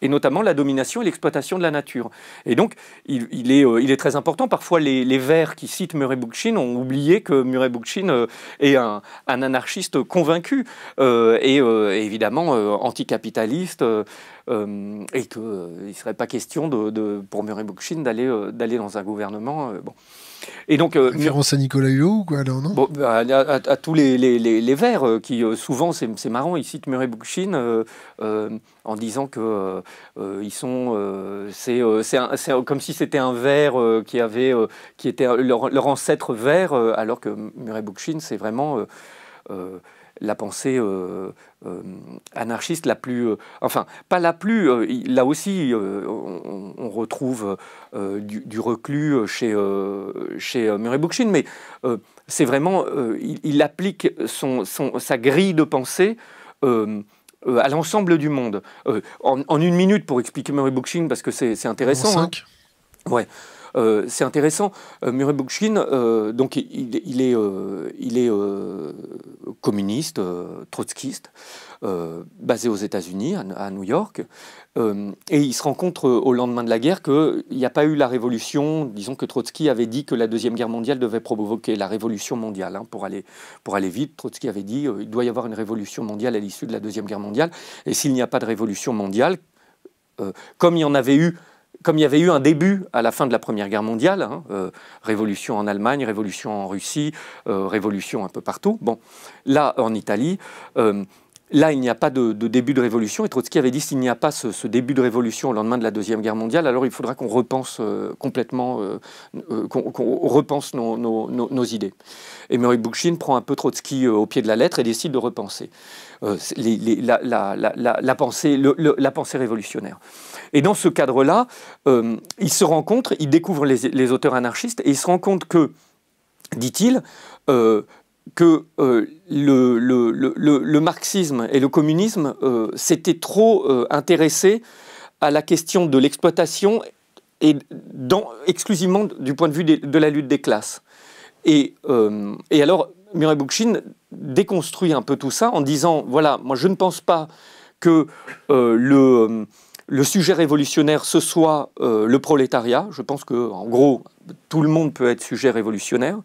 Et notamment la domination et l'exploitation de la nature. Et donc, il est très important. Parfois, les Verts qui citent Murray Bookchin ont oublié que Murray Bookchin est un anarchiste convaincu et évidemment anticapitaliste et qu'il ne serait pas question pour Murray Bookchin d'aller dans un gouvernement. Bon. Et donc, référence à Nicolas Hulot ou quoi alors, non? Bon, à tous les Verts qui souvent c'est marrant, ils citent Murray Bookchin en disant que ils sont c'est comme si c'était un Vert qui était leur ancêtre Vert, alors que Murray Bookchin c'est vraiment la pensée anarchiste la plus... enfin, pas la plus... là aussi, on retrouve du reclus chez Murray Bookchin, mais c'est vraiment... il applique sa grille de pensée à l'ensemble du monde. En une minute, pour expliquer Murray Bookchin, parce que c'est intéressant. En 5 hein. Ouais. C'est intéressant. Murray Bookchin, donc il est communiste, trotskiste, basé aux États-Unis, à New York, et il se rend compte au lendemain de la guerre qu'il n'y a pas eu la révolution. Disons que Trotsky avait dit que la Deuxième Guerre mondiale devait provoquer la révolution mondiale. Hein, pour aller vite, Trotsky avait dit il doit y avoir une révolution mondiale à l'issue de la Deuxième Guerre mondiale, et s'il n'y a pas de révolution mondiale, comme il y avait eu un début à la fin de la Première Guerre mondiale, hein, révolution en Allemagne, révolution en Russie, révolution un peu partout. Bon, là, en Italie, là, il n'y a pas de début de révolution. Et Trotsky avait dit, s'il n'y a pas ce début de révolution au lendemain de la Deuxième Guerre mondiale, alors il faudra qu'on repense complètement, qu'on repense nos idées. Et Murray Bookchin prend un peu Trotsky au pied de la lettre et décide de repenser la pensée révolutionnaire. Et dans ce cadre-là, il se rend compte, il découvre les auteurs anarchistes, et il se rend compte que, dit-il, que le marxisme et le communisme s'étaient trop intéressés à la question de l'exploitation et exclusivement du point de vue de la lutte des classes. Et alors, Murray Bookchin déconstruit un peu tout ça en disant, voilà, moi je ne pense pas que le sujet révolutionnaire, ce soit le prolétariat. Je pense qu'en gros, tout le monde peut être sujet révolutionnaire.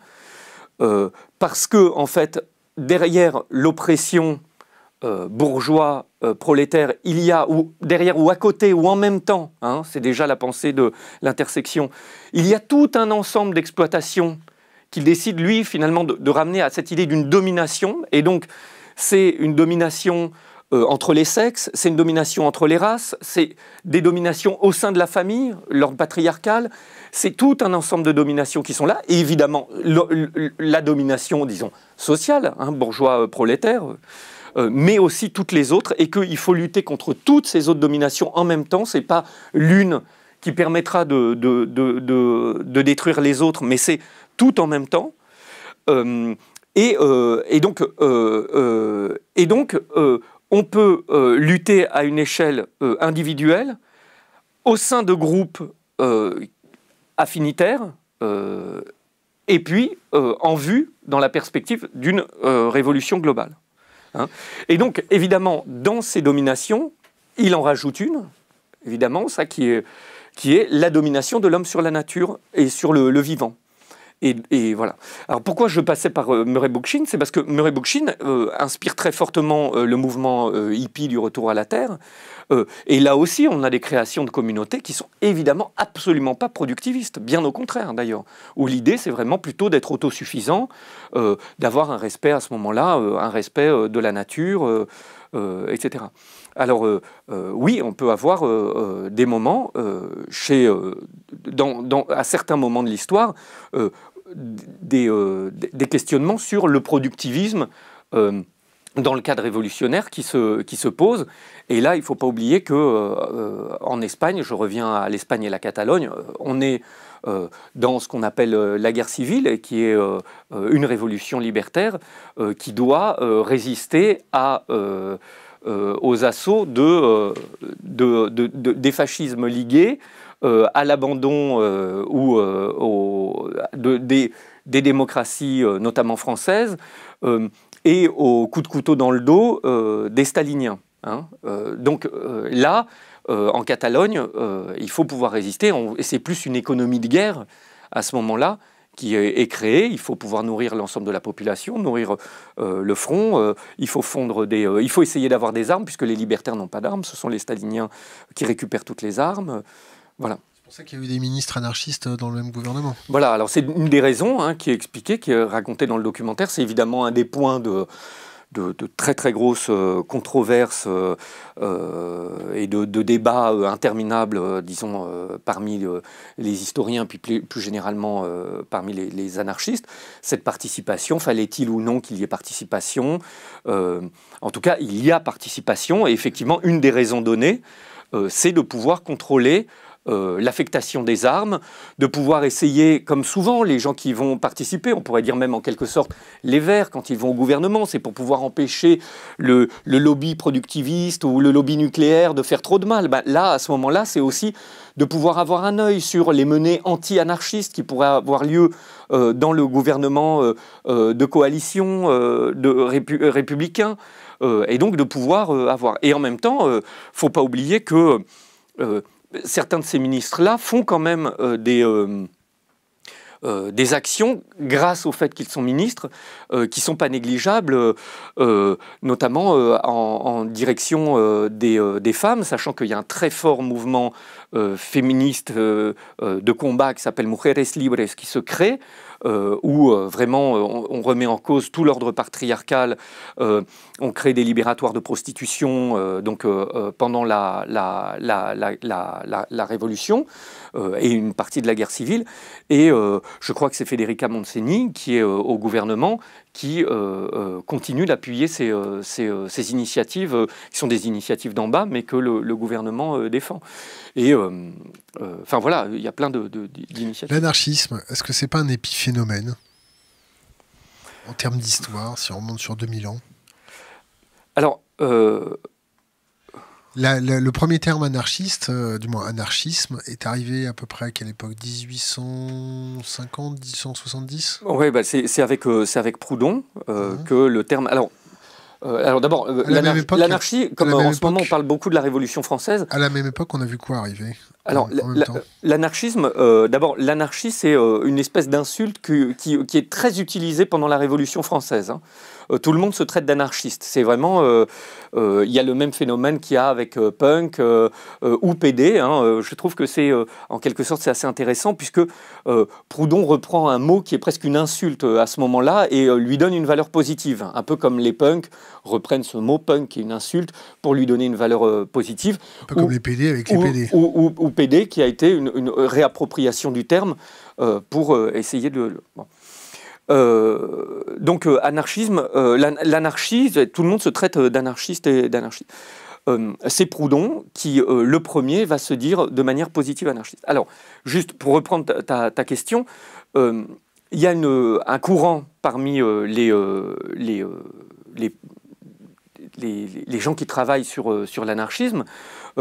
Parce que, en fait, derrière l'oppression bourgeois, prolétaire, il y a, ou derrière ou à côté ou en même temps, hein, c'est déjà la pensée de l'intersection, il y a tout un ensemble d'exploitations qu'il décide, lui, finalement, de ramener à cette idée d'une domination. Et donc, c'est une domination entre les sexes, c'est une domination entre les races, c'est des dominations au sein de la famille, l'ordre patriarcal, c'est tout un ensemble de dominations qui sont là, et évidemment la domination, disons, sociale, hein, bourgeois prolétaire, mais aussi toutes les autres, et qu'il faut lutter contre toutes ces autres dominations en même temps. C'est pas l'une qui permettra de détruire les autres, mais c'est tout en même temps. Et donc, on peut lutter à une échelle individuelle, au sein de groupes affinitaires, et puis en vue, dans la perspective d'une révolution globale. Hein. Et donc, évidemment, dans ces dominations, il en rajoute une, évidemment, ça qui est la domination de l'homme sur la nature et sur le vivant. Et voilà. Alors pourquoi je passais par Murray Bookchin? C'est parce que Murray Bookchin inspire très fortement le mouvement hippie du retour à la Terre. Et là aussi, on a des créations de communautés qui sont évidemment absolument pas productivistes, bien au contraire d'ailleurs, où l'idée c'est vraiment plutôt d'être autosuffisant, d'avoir un respect à ce moment-là, un respect de la nature, etc. Alors oui, on peut avoir des moments à certains moments de l'histoire, des questionnements sur le productivisme dans le cadre révolutionnaire qui se pose. Et là, il ne faut pas oublier qu'en Espagne, je reviens à l'Espagne et la Catalogne, on est dans ce qu'on appelle la guerre civile, qui est une révolution libertaire qui doit résister aux assauts des fascismes ligués, à l'abandon des démocraties, notamment françaises, et au coup de couteau dans le dos des staliniens. Hein. Là, en Catalogne, il faut pouvoir résister, et c'est plus une économie de guerre à ce moment-là qui est créée. Il faut pouvoir nourrir l'ensemble de la population, nourrir le front, il faut essayer d'avoir des armes, puisque les libertaires n'ont pas d'armes, ce sont les staliniens qui récupèrent toutes les armes. Voilà. C'est pour ça qu'il y a eu des ministres anarchistes dans le même gouvernement. Voilà, alors c'est une des raisons qui est expliquée, qui est racontée dans le documentaire. C'est évidemment un des points de très très grosses controverses et de débats interminables, disons, parmi les historiens, puis plus généralement parmi les anarchistes. Cette participation, fallait-il ou non qu'il y ait participation? En tout cas, il y a participation, et effectivement, une des raisons données, c'est de pouvoir contrôler l'affectation des armes, de pouvoir essayer, comme souvent les gens qui vont participer, on pourrait dire même en quelque sorte les Verts quand ils vont au gouvernement, c'est pour pouvoir empêcher le lobby productiviste ou le lobby nucléaire de faire trop de mal. Là, à ce moment-là, c'est aussi de pouvoir avoir un œil sur les menées anti-anarchistes qui pourraient avoir lieu dans le gouvernement de coalition républicain, et donc de pouvoir avoir. Et en même temps, il ne faut pas oublier que certains de ces ministres-là font quand même des actions, grâce au fait qu'ils sont ministres, qui ne sont pas négligeables, notamment en direction des femmes, sachant qu'il y a un très fort mouvement féministe de combat qui s'appelle Mujeres Libres qui se crée, où vraiment on remet en cause tout l'ordre patriarcal, on crée des libératoires de prostitution pendant la Révolution et une partie de la guerre civile. Et je crois que c'est Federica Montseny qui est au gouvernement qui continue d'appuyer ces initiatives, qui sont des initiatives d'en bas, mais que le gouvernement défend. Et enfin voilà, il y a plein d'initiatives. L'anarchisme, est-ce que c'est pas un épiphénomène en termes d'histoire, si on remonte sur 2000 ans? Alors, le premier terme anarchiste, du moins anarchisme, est arrivé à peu près à quelle époque? 1850, 1870? Oui, c'est avec Proudhon que le terme... Alors d'abord, l'anarchie, comme en ce moment on parle beaucoup de la Révolution française... À la même époque, on a vu quoi arriver? Alors, l'anarchisme, d'abord, l'anarchie, c'est une espèce d'insulte qui est très utilisée pendant la Révolution française. Hein. Tout le monde se traite d'anarchiste. C'est vraiment... il y a le même phénomène qu'il y a avec punk ou PD. Hein. Je trouve que c'est, en quelque sorte, c'est assez intéressant, puisque Proudhon reprend un mot qui est presque une insulte à ce moment-là et lui donne une valeur positive. Un peu comme les punks reprennent ce mot punk, qui est une insulte, pour lui donner une valeur positive. Un peu comme les PD avec les PD. Ou PD, qui a été une réappropriation du terme pour essayer de... Bon. Donc anarchisme, l'anarchie, tout le monde se traite d'anarchiste et d'anarchiste. C'est Proudhon qui, le premier, va se dire de manière positive anarchiste. Alors, juste pour reprendre ta question, il y a un courant parmi les gens qui travaillent sur l'anarchisme,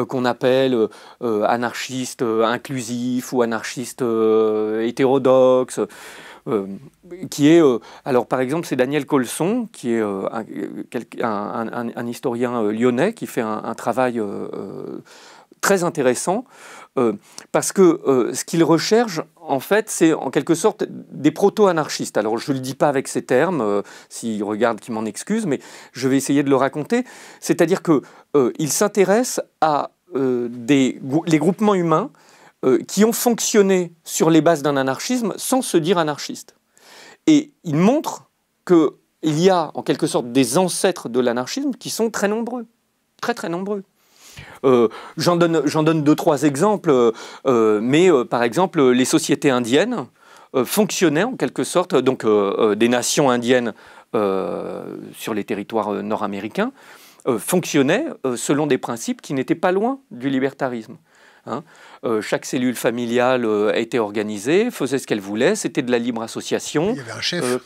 qu'on appelle anarchiste inclusif ou anarchiste hétérodoxe, qui est... alors, par exemple, c'est Daniel Colson, qui est un historien lyonnais, qui fait un travail très intéressant, parce que ce qu'il recherche, en fait, c'est en quelque sorte des proto-anarchistes. Alors, je ne le dis pas avec ces termes, s'il regarde, qu'il m'en excuse, mais je vais essayer de le raconter. C'est-à-dire qu'il s'intéresse à les groupements humains qui ont fonctionné sur les bases d'un anarchisme sans se dire anarchistes. Et il montre qu'il y a, en quelque sorte, des ancêtres de l'anarchisme qui sont très nombreux, très très nombreux. J'en donne 2-3 exemples, mais par exemple, les sociétés indiennes fonctionnaient en quelque sorte, donc des nations indiennes sur les territoires nord-américains, fonctionnaient selon des principes qui n'étaient pas loin du libertarisme. Hein. Chaque cellule familiale était organisée, faisait ce qu'elle voulait, c'était de la libre association. Il y avait un chef.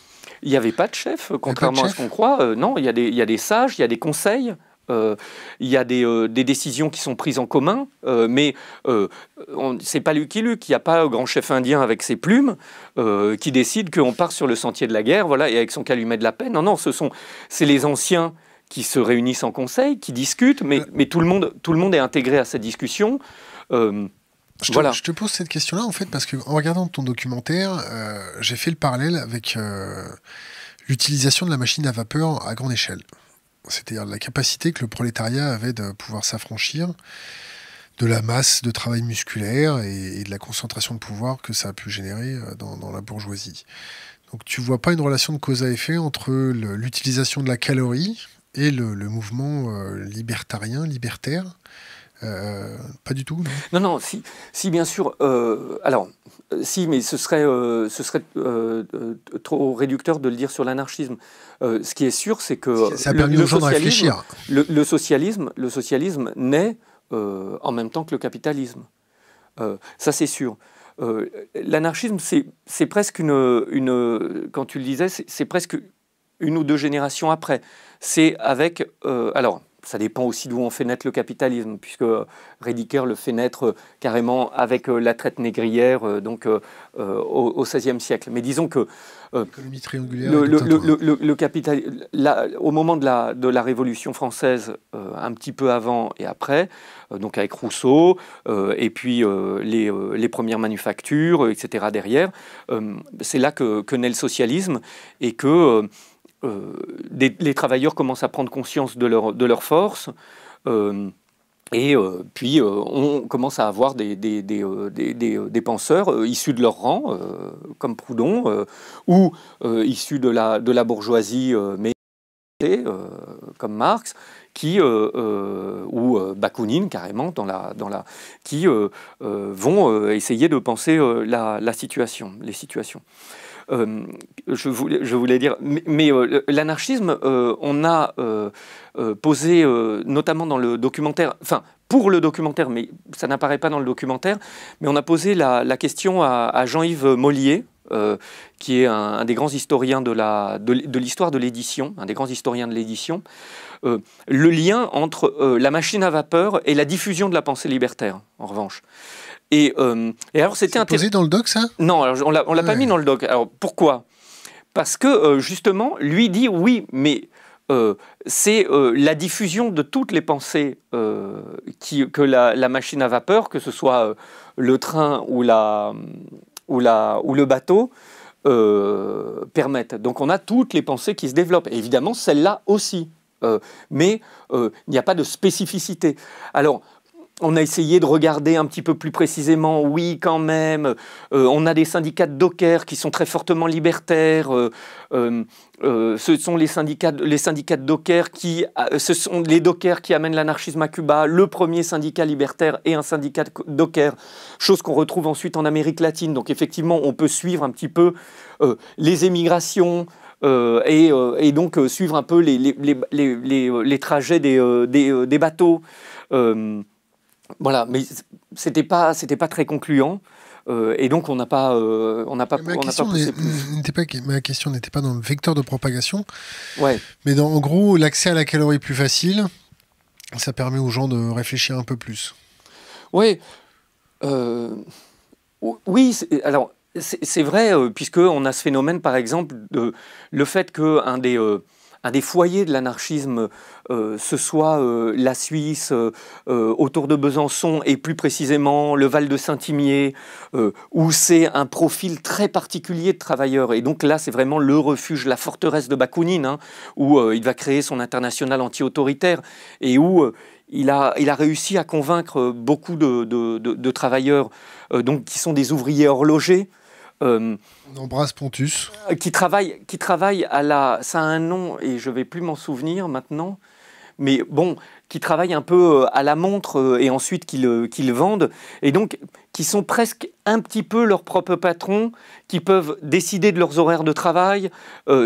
Il n'y avait pas de chef, contrairement à ce qu'on croit. Non, il y a des sages, il y a des conseils. Il y a des décisions qui sont prises en commun, mais c'est pas Lucky Luke. Il n'y a pas un grand chef indien avec ses plumes qui décide qu'on part sur le sentier de la guerre, voilà, et avec son calumet de la paix. Non, non, c'est les anciens qui se réunissent en conseil, qui discutent, mais tout le monde est intégré à cette discussion. Je te pose cette question-là, en fait, parce qu'en regardant ton documentaire, j'ai fait le parallèle avec l'utilisation de la machine à vapeur à grande échelle. C'est-à-dire la capacité que le prolétariat avait de pouvoir s'affranchir de la masse de travail musculaire et de la concentration de pouvoir que ça a pu générer dans la bourgeoisie. Donc tu vois pas une relation de cause à effet entre l'utilisation de la calorie et le mouvement libertaire. Pas du tout, non? Non, si bien sûr. Alors, si, mais ce serait trop réducteur de le dire sur l'anarchisme. Ce qui est sûr, c'est que ça a permis aux gens de réfléchir. Le socialisme naît en même temps que le capitalisme. Ça, c'est sûr. L'anarchisme, c'est presque quand tu le disais, c'est presque une ou deux générations après. C'est avec... alors, ça dépend aussi d'où on fait naître le capitalisme, puisque Rediker le fait naître carrément avec la traite négrière, au XVIe siècle. Mais disons que l'économie triangulaire, le capital, au moment de la Révolution française, un petit peu avant et après, donc avec Rousseau, et puis les premières manufactures, etc. derrière, c'est là que naît le socialisme et que... les travailleurs commencent à prendre conscience de leur force puis on commence à avoir des penseurs issus de leur rang, comme Proudhon, ou issus de la bourgeoisie, mais comme Marx, ou Bakounine carrément, qui vont essayer de penser les situations. Je voulais dire, mais l'anarchisme, on a posé, notamment dans le documentaire, enfin pour le documentaire, mais ça n'apparaît pas dans le documentaire, mais on a posé la question à Jean-Yves Mollier, qui est un des grands historiens de l'histoire de l'édition, un des grands historiens de l'édition, le lien entre la machine à vapeur et la diffusion de la pensée libertaire, en revanche. Et alors c'était posé dans le doc, ça? Non, alors on l'a pas mis dans le doc. Alors pourquoi? Parce que justement, lui dit oui, mais c'est la diffusion de toutes les pensées que la machine à vapeur, que ce soit le train ou le bateau, permettent. Donc on a toutes les pensées qui se développent. Et évidemment, celle-là aussi. Mais il n'y a pas de spécificité. Alors, on a essayé de regarder un petit peu plus précisément, oui quand même, on a des syndicats de dockers qui sont très fortement libertaires, ce sont les syndicats de dockers ce sont les dockers qui amènent l'anarchisme à Cuba, le premier syndicat libertaire est un syndicat de dockers, chose qu'on retrouve ensuite en Amérique latine, donc effectivement on peut suivre un petit peu les émigrations, et donc suivre un peu les trajets des bateaux. Voilà, mais c'était pas très concluant, et donc on n'a pas poussé plus. Ma question n'était pas dans le vecteur de propagation, ouais. Mais en gros, l'accès à la calorie plus facile, ça permet aux gens de réfléchir un peu plus. Oui, oui. Alors c'est vrai, puisqu'on a ce phénomène, par exemple, le fait qu'un des foyers de l'anarchisme, ce soit la Suisse, autour de Besançon, et plus précisément le Val de Saint-Imier, où c'est un profil très particulier de travailleurs. Et donc là, c'est vraiment le refuge, la forteresse de Bakounine, où il va créer son international anti-autoritaire, et où il a réussi à convaincre beaucoup de travailleurs, donc, qui sont des ouvriers horlogers, on embrasse Pontus. Qui travaille ça a un nom et je ne vais plus m'en souvenir maintenant, mais bon, qui travaillent un peu à la montre et ensuite qu'ils vendent, et donc qui sont presque un petit peu leurs propres patrons, qui peuvent décider de leurs horaires de travail,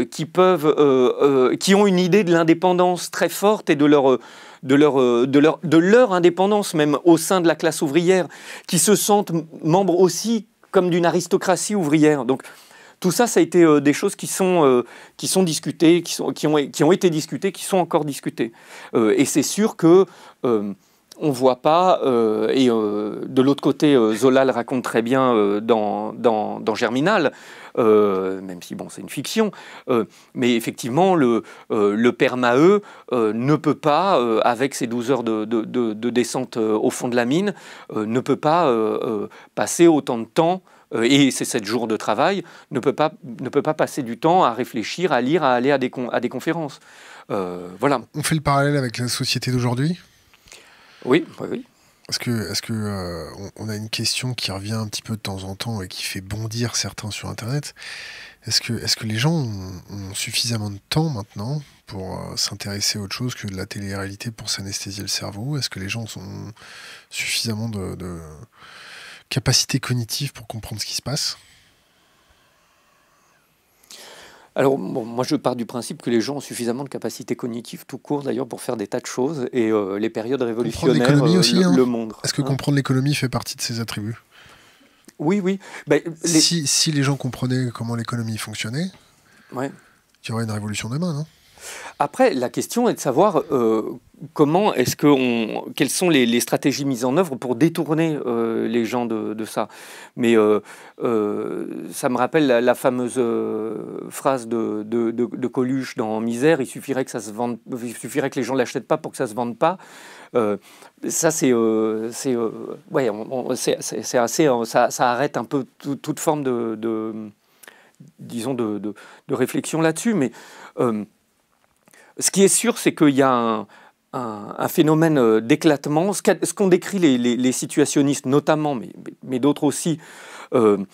qui ont une idée de l'indépendance très forte et de leur indépendance même au sein de la classe ouvrière, qui se sentent membres aussi comme d'une aristocratie ouvrière. Donc tout ça, ça a été des choses qui sont discutées, qui ont été discutées, qui sont encore discutées. Et c'est sûr que on ne voit pas, de l'autre côté, Zola le raconte très bien dans Germinal, même si bon, c'est une fiction, mais effectivement, le père Maheu ne peut pas, avec ses 12 heures de descente au fond de la mine, ne peut pas passer autant de temps, et ces 7 jours de travail, ne peut pas passer du temps à réfléchir, à lire, à aller à des conférences. Voilà. On fait le parallèle avec la société d'aujourd'hui ? Oui, oui. Est-ce que on a une question qui revient un petit peu de temps en temps et qui fait bondir certains sur Internet. Est-ce que les gens ont suffisamment de temps maintenant pour s'intéresser à autre chose que de la télé-réalité pour s'anesthésier le cerveau? Est-ce que les gens ont suffisamment de capacité cognitive pour comprendre ce qui se passe? Alors, bon, moi, je pars du principe que les gens ont suffisamment de capacité cognitive tout court, d'ailleurs, pour faire des tas de choses, et les périodes révolutionnaires aussi, le montrent. Est-ce que comprendre l'économie fait partie de ces attributs? Oui, oui. Si les gens comprenaient comment l'économie fonctionnait, ouais, il y aurait une révolution demain, non? Après, la question est de savoir quelles sont les stratégies mises en œuvre pour détourner les gens de ça. Mais ça me rappelle la fameuse phrase de Coluche dans Misère: il suffirait que ça se vende, il suffirait que les gens l'achètent pas pour que ça se vende pas. Ça c'est assez, ça arrête un peu toute forme disons de réflexion là-dessus, mais ce qui est sûr, c'est qu'il y a un phénomène d'éclatement. Ce qu'ont décrit les situationnistes, notamment, mais d'autres aussi, dans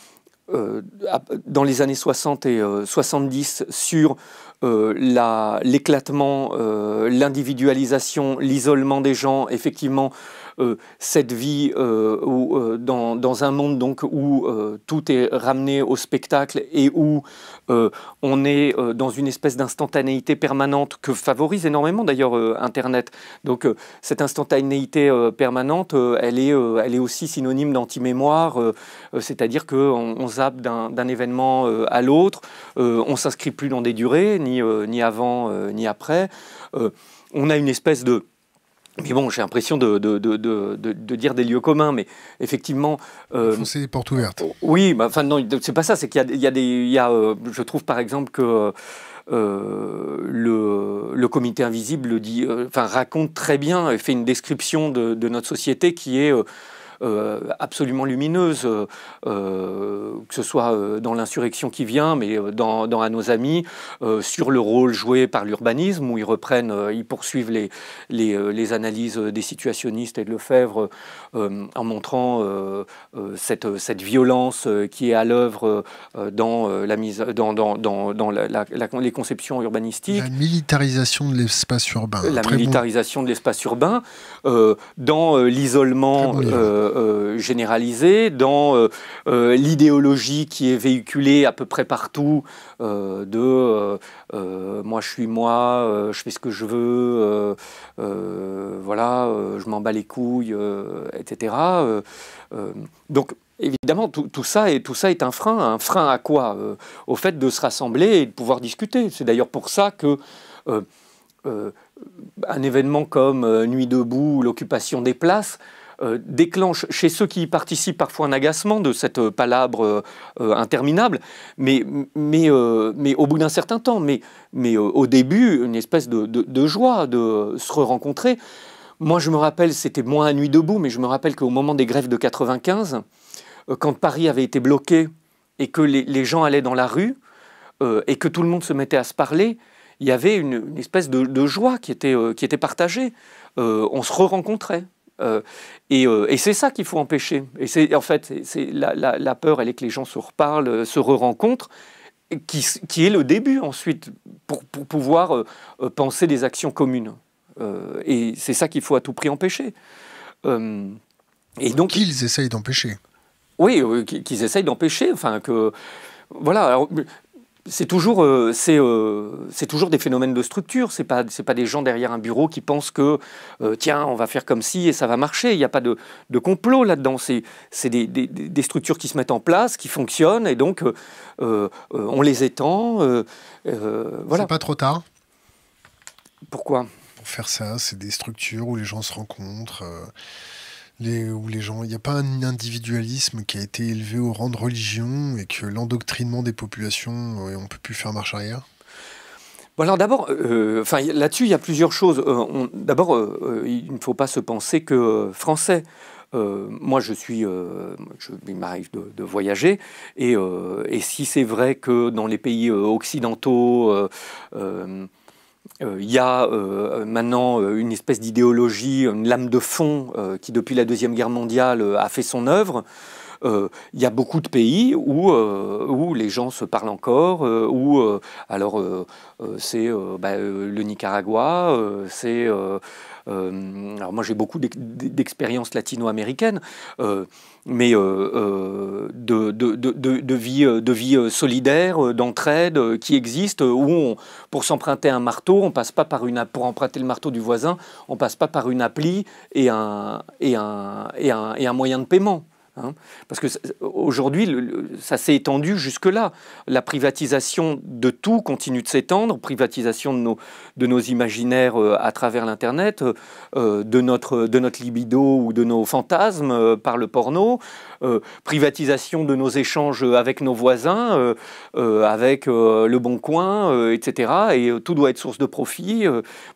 les années 60 et 70, sur l'éclatement, l'individualisation, l'isolement des gens, effectivement, cette vie dans un monde donc, où tout est ramené au spectacle et où on est dans une espèce d'instantanéité permanente que favorise énormément d'ailleurs Internet. Donc cette instantanéité permanente, elle est aussi synonyme d'anti-mémoire, c'est-à-dire qu'on zappe d'un événement à l'autre, on ne s'inscrit plus dans des durées, ni avant ni après. On a une espèce de... Mais bon, j'ai l'impression de dire des lieux communs, mais effectivement... Foncer les portes ouvertes. Oui, enfin non, c'est pas ça, c'est qu'il y a je trouve par exemple que le comité invisible raconte très bien, fait une description de notre société qui est... absolument lumineuse, que ce soit dans l'insurrection qui vient, mais dans À nos amis, sur le rôle joué par l'urbanisme, où ils poursuivent les analyses des situationnistes et de Lefebvre en montrant cette violence qui est à l'œuvre dans les conceptions urbanistiques. La militarisation de l'espace urbain. La militarisation de l'espace urbain, dans l'isolement généralisé, dans l'idéologie qui est véhiculée à peu près partout moi je suis moi, je fais ce que je veux, voilà, je m'en bats les couilles, etc. Donc évidemment, tout ça est un frein. Un frein à quoi? Au fait de se rassembler et de pouvoir discuter. C'est d'ailleurs pour ça que un événement comme Nuit debout, l'occupation des places, déclenche chez ceux qui y participent parfois un agacement de cette palabre interminable, mais au bout d'un certain temps, mais au début, une espèce de joie de se rencontrer. Moi, je me rappelle, c'était moins à Nuit debout, mais je me rappelle qu'au moment des grèves de 95, quand Paris avait été bloqué et que les gens allaient dans la rue et que tout le monde se mettait à se parler, il y avait une espèce de joie qui était partagée. On se rencontrait. Et c'est ça qu'il faut empêcher. Et en fait, la peur, elle est que les gens se reparlent, se re-rencontrent, qui est le début ensuite pour pouvoir penser des actions communes. Et c'est ça qu'il faut à tout prix empêcher. Et donc qu'ils essayent d'empêcher. Oui, qu'ils essayent d'empêcher, enfin que... Voilà, alors, c'est toujours des phénomènes de structure, c'est pas des gens derrière un bureau qui pensent que, tiens, on va faire comme ci et ça va marcher, il n'y a pas de complot là-dedans, c'est des structures qui se mettent en place, qui fonctionnent, et donc on les étend, voilà. C'est pas trop tard Pourquoi? pour faire ça, c'est des structures où les gens se rencontrent... où les gens, il n'y a pas un individualisme qui a été élevé au rang de religion et que l'endoctrinement des populations, on ne peut plus faire marche arrière. Bon alors d'abord, là-dessus il y a plusieurs choses. D'abord, il ne faut pas se penser que français. Moi, il m'arrive de voyager, et si c'est vrai que dans les pays occidentaux, il y a maintenant une espèce d'idéologie, une lame de fond qui, depuis la Deuxième Guerre mondiale, a fait son œuvre. Il y a beaucoup de pays où les gens se parlent encore, c'est le Nicaragua, alors moi j'ai beaucoup d'expériences latino-américaines, mais de vie solidaire, d'entraide, qui existe, où pour s'emprunter un marteau, on passe pas pour emprunter le marteau du voisin, on passe pas par une appli et un moyen de paiement. Parce que aujourd'hui, ça s'est étendu jusque-là. La privatisation de tout continue de s'étendre, privatisation de nos imaginaires à travers l'Internet, de notre libido ou de nos fantasmes par le porno, privatisation de nos échanges avec nos voisins, avec Le Bon Coin, etc. Et tout doit être source de profit.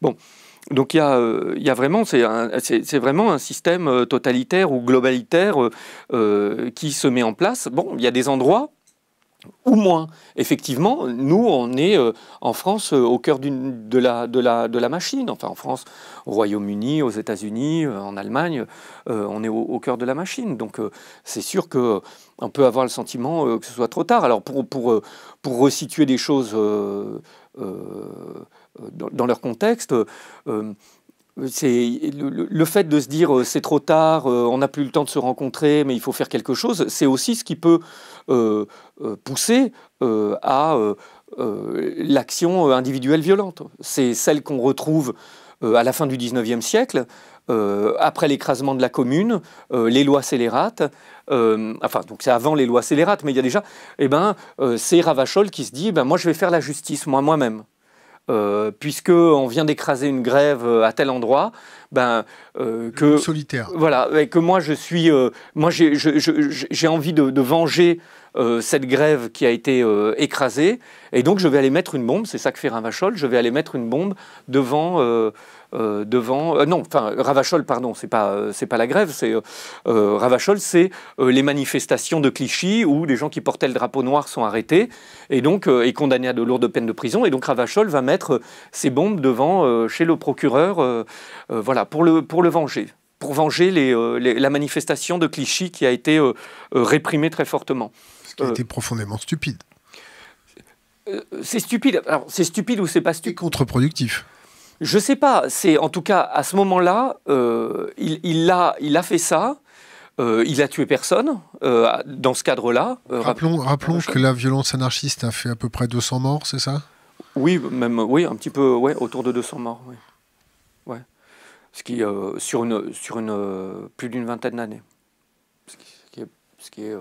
Bon. Donc il y a vraiment, c'est vraiment un système totalitaire ou globalitaire qui se met en place. Bon, il y a des endroits ou moins. Effectivement, nous, on est en France au cœur de la machine. Enfin, en France, au Royaume-Uni, aux États-Unis, en Allemagne, on est au cœur de la machine. Donc c'est sûr qu'on peut avoir le sentiment que ce soit trop tard. Alors pour resituer des choses... dans leur contexte, c'est le fait de se dire c'est trop tard, on n'a plus le temps de se rencontrer, mais il faut faire quelque chose, c'est aussi ce qui peut pousser à l'action individuelle violente. C'est celle qu'on retrouve à la fin du XIXe siècle, après l'écrasement de la Commune, les lois scélérates, donc c'est avant les lois scélérates, mais il y a déjà, c'est Ravachol qui se dit, moi je vais faire la justice moi-même. Puisqu'on vient d'écraser une grève à tel endroit, solitaire. Voilà, et que moi j'ai envie de venger cette grève qui a été écrasée, et donc je vais aller mettre une bombe, c'est ça que fait Ravachol, je vais aller mettre une bombe devant... Ravachol, pardon, c'est pas la grève, c'est Ravachol, c'est les manifestations de Clichy où des gens qui portaient le drapeau noir sont arrêtés et donc condamnés à de lourdes peines de prison. Et donc Ravachol va mettre ses bombes devant chez le procureur, voilà, pour le venger. Pour venger la manifestation de Clichy qui a été réprimée très fortement. Ce qui a été profondément stupide. C'est stupide. Alors, c'est stupide ou c'est pas stupide? Et contre-productif. Je sais pas. C'est en tout cas à ce moment-là, il a fait ça. Il a tué personne dans ce cadre-là. Rappelons que la violence anarchiste a fait à peu près 200 morts, c'est ça? Oui, oui, un petit peu, ouais, autour de 200 morts, oui. Ouais. Ce qui sur plus d'une vingtaine d'années. Ce qui est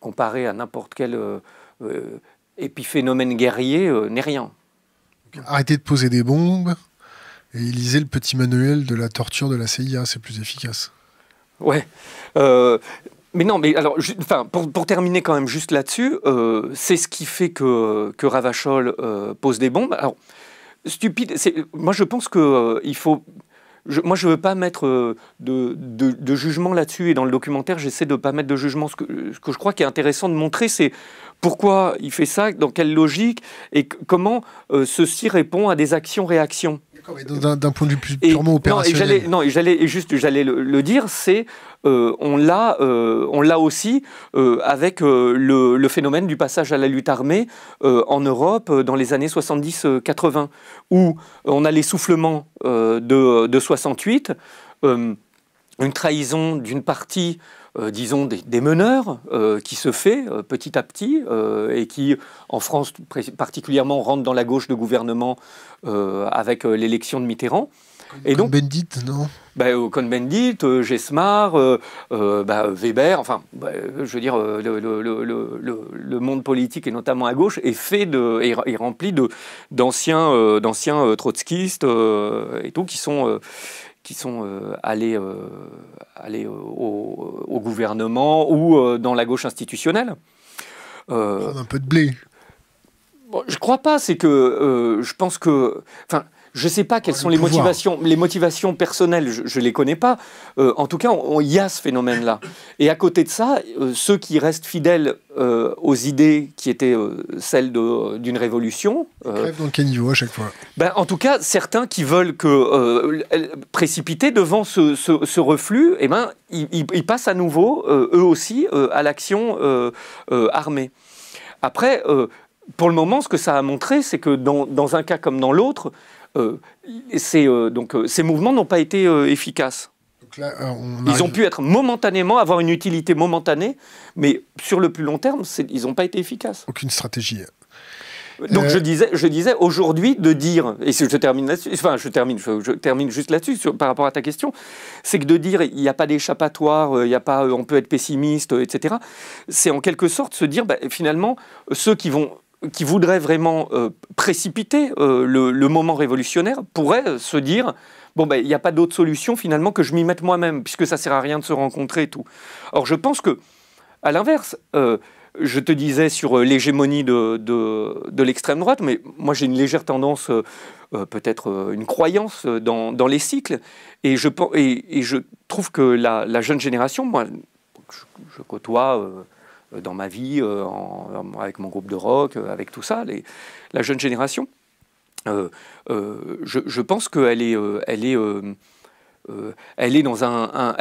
comparé à n'importe quel épiphénomène guerrier n'est rien. Arrêtez de poser des bombes et lisez le petit manuel de la torture de la CIA, c'est plus efficace. Ouais. Mais non, mais alors, pour terminer quand même juste là-dessus, c'est ce qui fait que Ravachol pose des bombes. Alors, stupide, moi je pense qu'il faut... Moi, je ne veux pas mettre de jugement là-dessus, et dans le documentaire, j'essaie de ne pas mettre de jugement. Ce que je crois qui est intéressant de montrer, c'est pourquoi il fait ça, dans quelle logique, et comment ceci répond à des actions-réactions. D'un point de vue plus purement opérationnel. J'allais le dire, c'est on l'a aussi avec le phénomène du passage à la lutte armée en Europe dans les années 70-80, où on a l'essoufflement de 68, une trahison d'une partie disons, des meneurs qui se fait petit à petit et qui, en France particulièrement, rentre dans la gauche de gouvernement avec l'élection de Mitterrand. Et donc, Cohn-Bendit, non? Cohn-Bendit, Gesmar, Weber, enfin, je veux dire, le monde politique, et notamment à gauche, est rempli d'anciens trotskistes et tout, qui sont allés au gouvernement ou dans la gauche institutionnelle. Un peu de blé. Bon, je ne crois pas, c'est que je pense que... Je ne sais pas quelles sont les motivations personnelles, je ne les connais pas. En tout cas, il y a ce phénomène-là. Et à côté de ça, ceux qui restent fidèles aux idées qui étaient celles d'une révolution... crèvent dans le caniveau à chaque fois. En tout cas, certains qui veulent précipiter devant ce reflux, ils passent à nouveau, eux aussi, à l'action armée. Après, pour le moment, ce que ça a montré, c'est que dans un cas comme dans l'autre, ces mouvements n'ont pas été efficaces. Donc là, ils ont pu avoir une utilité momentanée, mais sur le plus long terme, ils n'ont pas été efficaces. Aucune stratégie. Donc je disais aujourd'hui de dire, et je termine là-dessus, je termine juste là-dessus par rapport à ta question, c'est que de dire il n'y a pas d'échappatoire, on peut être pessimiste, etc. C'est en quelque sorte se dire finalement ceux qui voudraient vraiment précipiter le moment révolutionnaire pourraient se dire il n'y a pas d'autre solution finalement que je m'y mette moi-même, puisque ça ne sert à rien de se rencontrer et tout. Or, je pense que, à l'inverse, je te disais sur l'hégémonie de l'extrême droite, mais moi j'ai une légère tendance, peut-être une croyance dans les cycles, et je trouve que la jeune génération, moi je côtoie... dans ma vie, avec mon groupe de rock, avec tout ça, la jeune génération, je pense qu'elle est dans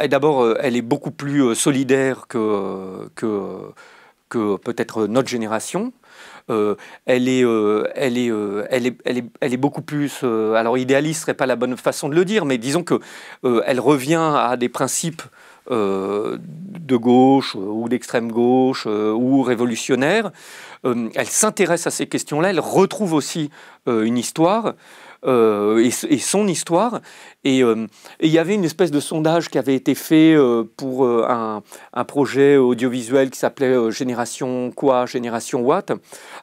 d'abord, elle est beaucoup plus solidaire que peut-être notre génération. Elle est beaucoup plus... alors idéaliste serait pas la bonne façon de le dire, mais disons que elle revient à des principes de gauche ou d'extrême gauche ou révolutionnaire. Elle s'intéresse à ces questions-là, elle retrouve aussi une histoire et son histoire. Et il y avait une espèce de sondage qui avait été fait pour un projet audiovisuel qui s'appelait Génération quoi, Génération Watt,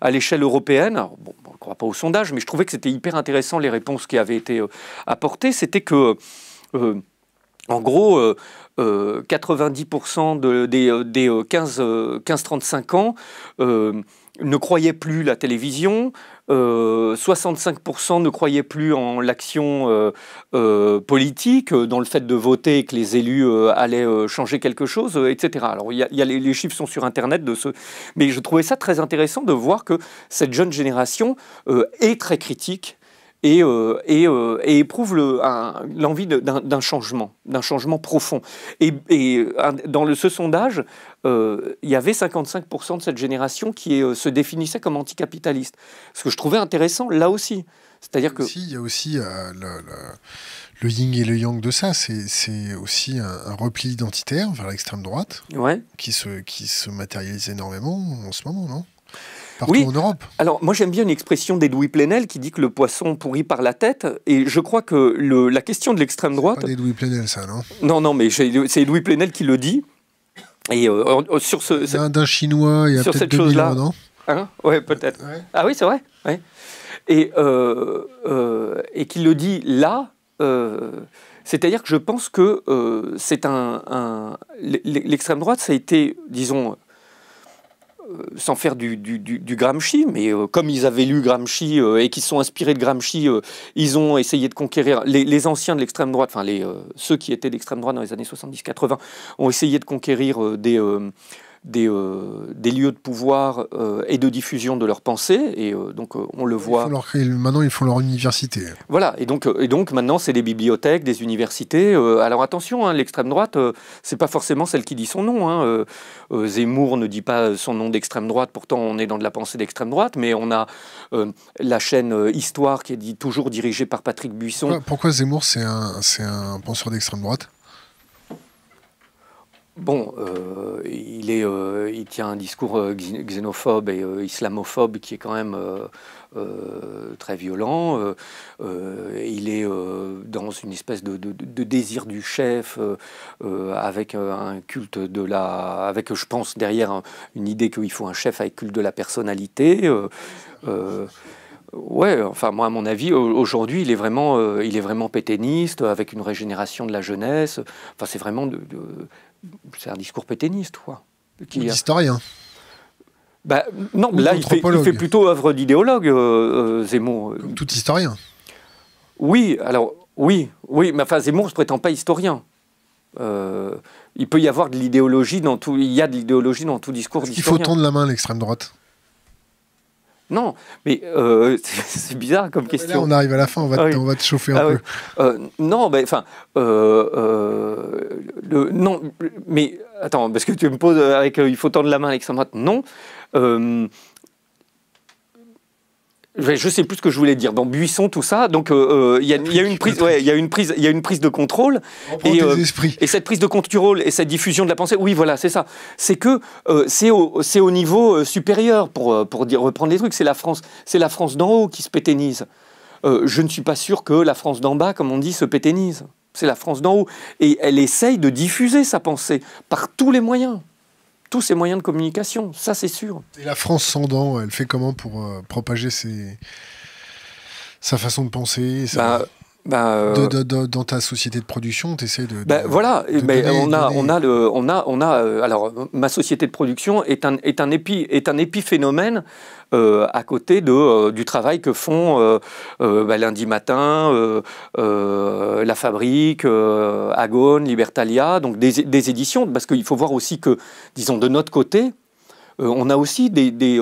à l'échelle européenne. Alors, bon, on ne croit pas au sondage, mais je trouvais que c'était hyper intéressant les réponses qui avaient été apportées. C'était que, en gros, 90% des 15-35 ans ne croyaient plus la télévision, 65% ne croyaient plus en l'action politique, dans le fait de voter et que les élus allaient changer quelque chose, etc. Alors les chiffres sont sur Internet, mais je trouvais ça très intéressant de voir que cette jeune génération est très critique et éprouve l'envie d'un changement profond. Et dans ce sondage, il y avait 55% de cette génération qui se définissait comme anticapitaliste. Ce que je trouvais intéressant, là aussi. C'est-à-dire que... Il y a aussi le yin et le yang de ça. C'est aussi un repli identitaire vers l'extrême droite, ouais, qui se matérialise énormément en ce moment, non ? Oui, en Europe. Alors moi j'aime bien une expression d'Edoui Plenel qui dit que le poisson pourrit par la tête, et je crois que la question de l'extrême droite... C'est pas d'Edoui Plenel ça, non? Non, mais c'est Edoui Plenel qui le dit, et sur d'un Chinois il y a peut-être 2000 ans, non? Oui, peut-être. Ouais. Ah oui, c'est vrai, ouais. Et qui le dit là, c'est-à-dire que je pense que c'est l'extrême droite, ça a été, disons... sans faire du Gramsci, mais comme ils avaient lu Gramsci et qu'ils sont inspirés de Gramsci, ils ont essayé de conquérir, les anciens de l'extrême droite, enfin ceux qui étaient d'extrême droite dans les années 70-80, ont essayé de conquérir des lieux de pouvoir et de diffusion de leurs pensées, et donc on le voit. Maintenant, ils font leur université. Voilà, et donc maintenant, c'est des bibliothèques, des universités. Alors attention, hein, l'extrême droite, c'est pas forcément celle qui dit son nom. Hein. Zemmour ne dit pas son nom d'extrême droite, pourtant on est dans de la pensée d'extrême droite, mais on a la chaîne Histoire qui est toujours dirigée par Patrick Buisson. Pourquoi Zemmour, c'est un penseur d'extrême droite ? Bon, il tient un discours xénophobe et islamophobe qui est quand même très violent. Il est dans une espèce de désir du chef, avec un culte avec, je pense, derrière une idée qu'il faut un chef avec culte de la personnalité. Ouais, enfin moi à mon avis, aujourd'hui il est vraiment pétainiste, avec une régénération de la jeunesse. Enfin c'est vraiment c'est un discours pétainiste, quoi. D'historien. Bah, non, là il fait plutôt œuvre d'idéologue, Zemmour. Comme tout historien. Oui, alors oui, mais enfin Zemmour ne se prétend pas historien. Il peut y avoir de l'idéologie dans tout. Il y a de l'idéologie dans tout discours d'historien. Il faut tendre la main à l'extrême droite. Non, mais c'est bizarre comme question. Là, on arrive à la fin, on va te chauffer un peu. Non, mais enfin, non, mais attends, parce que tu me poses avec il faut tendre la main à l'extrême droite. Non. Je sais plus ce que je voulais dire. Dans Buisson, tout ça, donc il y a une prise, il y a une prise de contrôle et cette prise de contrôle et cette diffusion de la pensée. Oui, voilà, c'est ça. C'est que c'est au niveau supérieur pour reprendre les trucs. C'est la France d'en haut qui se pétainise. Je ne suis pas sûr que la France d'en bas, comme on dit, se pétainise. C'est la France d'en haut et elle essaye de diffuser sa pensée par tous les moyens. Tous ces moyens de communication, ça c'est sûr. Et la France sans dents, elle fait comment pour propager sa façon de penser dans ta société de production, tu essaies de voilà, alors ma société de production est un épiphénomène à côté du travail que font Lundi Matin, La Fabrique, Agone, Libertalia, donc des éditions, parce qu'il faut voir aussi que, disons, de notre côté, on a aussi des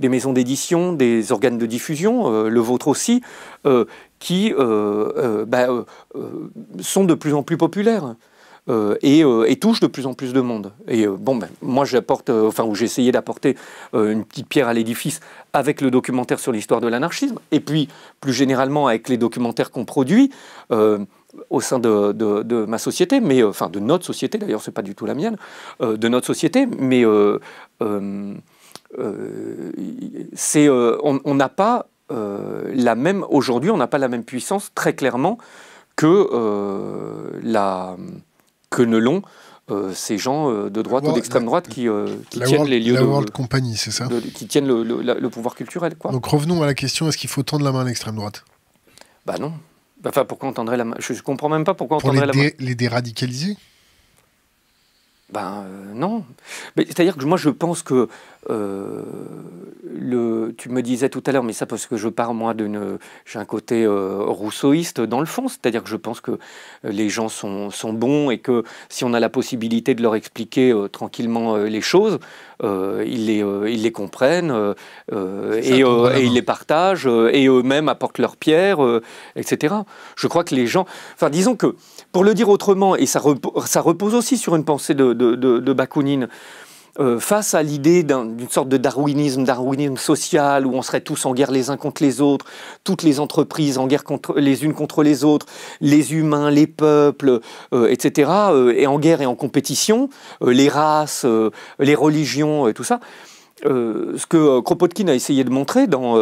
maisons d'édition, des organes de diffusion, le vôtre aussi, qui sont de plus en plus populaires et touchent de plus en plus de monde. Et moi j'apporte, ou j'ai essayé d'apporter une petite pierre à l'édifice avec le documentaire sur l'histoire de l'anarchisme, et puis plus généralement avec les documentaires qu'on produit au sein de ma société, mais de notre société, d'ailleurs c'est pas du tout la mienne, de notre société, mais on n'a pas aujourd'hui on n'a pas la même puissance très clairement que ne l'ont ces gens de droite ou d'extrême droite qui tiennent les lieux World Company, c'est ça, qui tiennent le pouvoir culturel, quoi. Donc revenons à la question, est-ce qu'il faut tendre la main à l'extrême droite? Bah non. Enfin, pourquoi on tendrait la main? Je comprends même pas pourquoi on tendrait la main. Pour les déradicaliser? Non. C'est-à-dire que moi je pense que tu me disais tout à l'heure, mais ça parce que je pars moi j'ai un côté rousseauiste dans le fond, c'est-à-dire que je pense que les gens sont bons et que si on a la possibilité de leur expliquer tranquillement les choses, ils les comprennent et ils les partagent et eux-mêmes apportent leur pierre, etc. Je crois que les gens... Enfin, disons que, pour le dire autrement, et ça repose aussi sur une pensée de Bakounine, face à l'idée d'une sorte de darwinisme social, où on serait tous en guerre les uns contre les autres, toutes les entreprises en guerre les unes contre les autres, les humains, les peuples, etc., et en guerre et en compétition, les races, les religions, tout ça. Ce que Kropotkin a essayé de montrer dans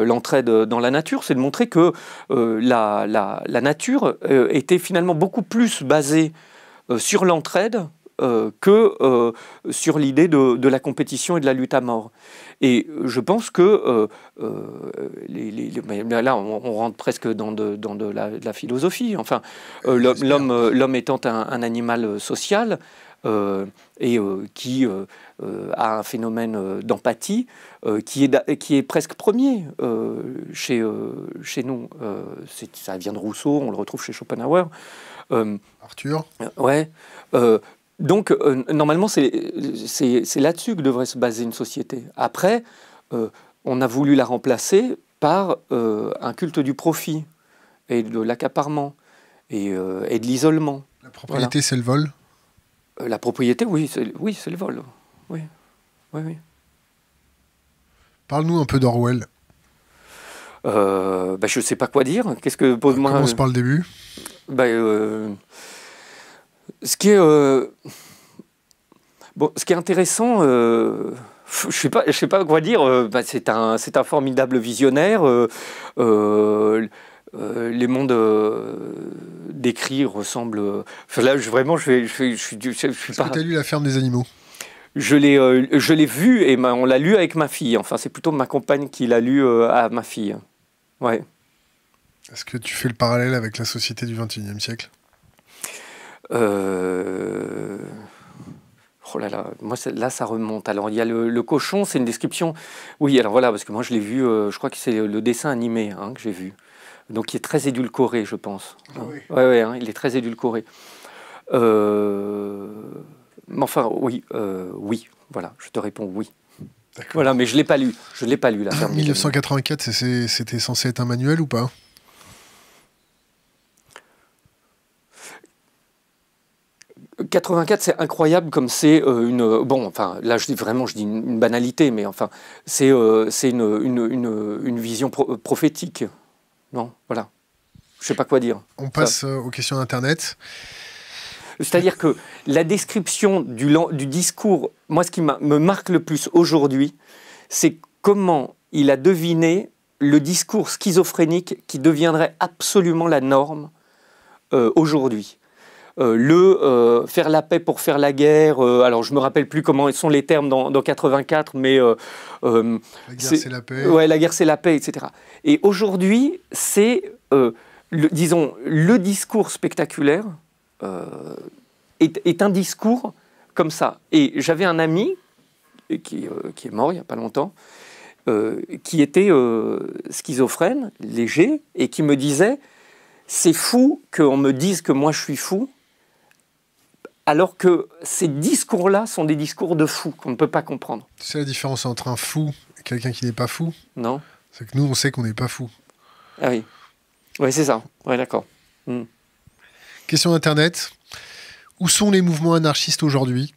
l'entraide dans la nature, c'est de montrer que la nature était finalement beaucoup plus basée sur l'entraide que sur l'idée de la compétition et de la lutte à mort. Et je pense que là, on rentre presque dans de la philosophie. Enfin, l'homme étant un animal social et qui a un phénomène d'empathie qui est presque premier chez nous. Ça vient de Rousseau, on le retrouve chez Schopenhauer. Arthur. Ouais. Donc, normalement, c'est là-dessus que devrait se baser une société. Après, on a voulu la remplacer par un culte du profit et de l'accaparement et de l'isolement. La propriété, c'est le vol? La propriété, oui, c'est le vol. Oui. Parle-nous un peu d'Orwell. Je ne sais pas quoi dire. Qu'est-ce que pose-moi? Commence par le début. Ce qui est, bon, ce qui est intéressant, je sais pas quoi dire. Bah, c'est un formidable visionnaire. Les mondes décrits ressemblent. Enfin, là, vraiment, je suis Est-ce pas. que tu as lu La ferme des animaux? Je l'ai vu et on l'a lu avec ma fille. Enfin, c'est plutôt ma compagne qui l'a lu à ma fille. Ouais. Est-ce que tu fais le parallèle avec la société du XXIe siècle? Oh là là, moi là ça remonte. Alors il y a le cochon, c'est une description. Oui, alors voilà, parce que moi je l'ai vu, je crois que c'est le dessin animé que j'ai vu. Donc il est très édulcoré, je pense. Ah oui. Ouais, il est très édulcoré. Mais enfin, oui, oui, voilà, je te réponds oui. Voilà, mais je l'ai pas lu. Je l'ai pas lu, la ferme des animaux. 1984, c'était censé être un manuel ou pas? « 84, c'est incroyable comme c'est une... Bon, enfin, là, je dis une banalité, mais enfin, c'est une vision prophétique. Non, voilà. Je sais pas quoi dire. On passe aux questions d'Internet. C'est-à-dire que la description du discours, moi, ce qui me marque le plus aujourd'hui, c'est comment il a deviné le discours schizophrénique qui deviendrait absolument la norme aujourd'hui. Faire la paix pour faire la guerre, alors je ne me rappelle plus comment sont les termes dans 84, mais... la guerre, c'est la paix. Ouais, la guerre, c'est la paix, etc. Et aujourd'hui, c'est, disons, le discours spectaculaire est un discours comme ça. Et j'avais un ami qui est mort il n'y a pas longtemps, qui était schizophrène, léger, et qui me disait « C'est fou qu'on me dise que moi je suis fou », alors que ces discours-là sont des discours de fous qu'on ne peut pas comprendre. Tu sais la différence entre un fou et quelqu'un qui n'est pas fou? Non. C'est que nous, on sait qu'on n'est pas fou. Ah oui. Oui, c'est ça. Oui, d'accord. Question d'Internet. Où sont les mouvements anarchistes aujourd'hui?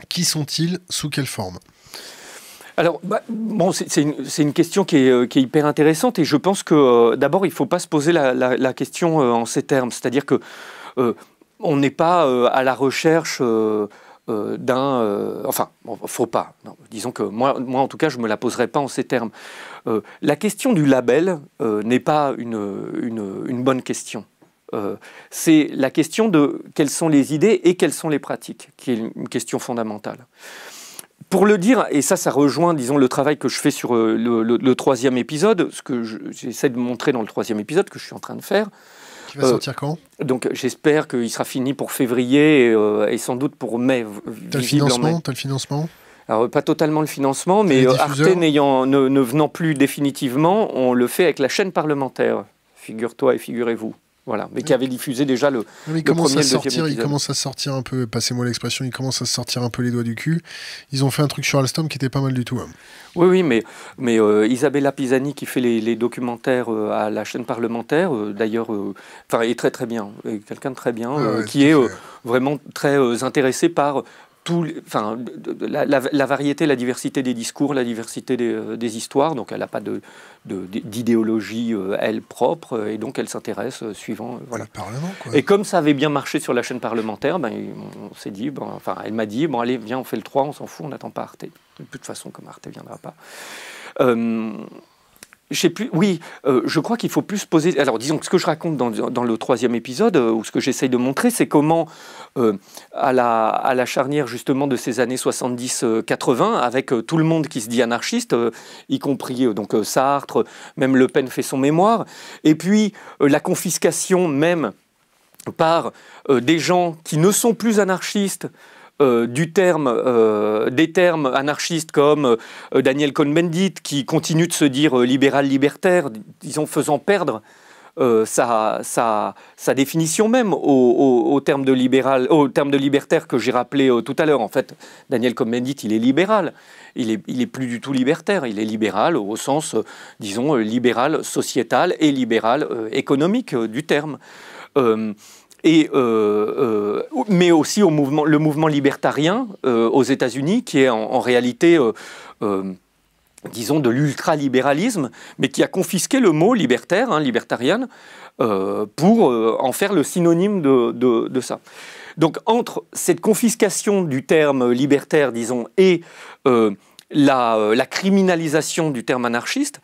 Qui sont-ils? Sous quelle forme? Alors, bon, c'est une question qui est hyper intéressante et je pense que d'abord, il ne faut pas se poser la question en ces termes. C'est-à-dire que on n'est pas à la recherche d'un... enfin, bon, faut pas. Non, disons que moi, en tout cas, je ne me la poserai pas en ces termes. La question du label n'est pas une bonne question. C'est la question de quelles sont les idées et quelles sont les pratiques, qui est une question fondamentale. Pour le dire, et ça rejoint, disons, le travail que je fais sur le troisième épisode, ce que j'essaie de montrer dans le troisième épisode, que je suis en train de faire. Qui va sortir quand? Donc j'espère qu'il sera fini pour février et sans doute pour mai. T'as le financement? T'as le financement? Alors pas totalement le financement, mais Arte ne venant plus définitivement, on le fait avec la chaîne parlementaire, figure-toi et figurez-vous. Voilà, mais qui avait diffusé déjà le premier et le deuxième épisode. Il commence à sortir un peu, passez-moi l'expression, il commence à sortir un peu les doigts du cul. Ils ont fait un truc sur Alstom qui était pas mal du tout. Hein. Oui, mais Isabella Pisani qui fait les documentaires à la chaîne parlementaire, d'ailleurs, est très très bien, quelqu'un de très bien, qui est vraiment très intéressé par la variété, la diversité des discours, la diversité des histoires. Donc elle n'a pas d'idéologie, elle, propre, et donc elle s'intéresse suivant... voilà. Le Parlement, quoi. Et comme ça avait bien marché sur la chaîne parlementaire, on s'est dit, elle m'a dit, bon allez, viens, on fait le 3, on s'en fout, on n'attend pas Arte. De toute façon, comme Arte ne viendra pas. Je sais plus, oui, je crois qu'il faut plus se poser... Alors, disons que ce que je raconte dans le troisième épisode, ou ce que j'essaye de montrer, c'est comment, à la charnière, justement, de ces années 70-80, avec tout le monde qui se dit anarchiste, y compris Sartre, même Le Pen fait son mémoire, et puis la confiscation même par des gens qui ne sont plus anarchistes, des termes anarchistes comme Daniel Cohn-Bendit, qui continue de se dire libéral-libertaire, disons faisant perdre sa définition même au terme de libertaire que j'ai rappelé tout à l'heure. En fait, Daniel Cohn-Bendit, il est libéral. Il est plus du tout libertaire. Il est libéral au sens, disons, libéral sociétal et libéral économique du terme. Mais aussi le mouvement libertarien aux États-Unis, qui est en réalité, disons, de l'ultralibéralisme, mais qui a confisqué le mot libertaire, libertarienne, pour en faire le synonyme de ça. donc entre cette confiscation du terme libertaire, disons, et la criminalisation du terme anarchiste,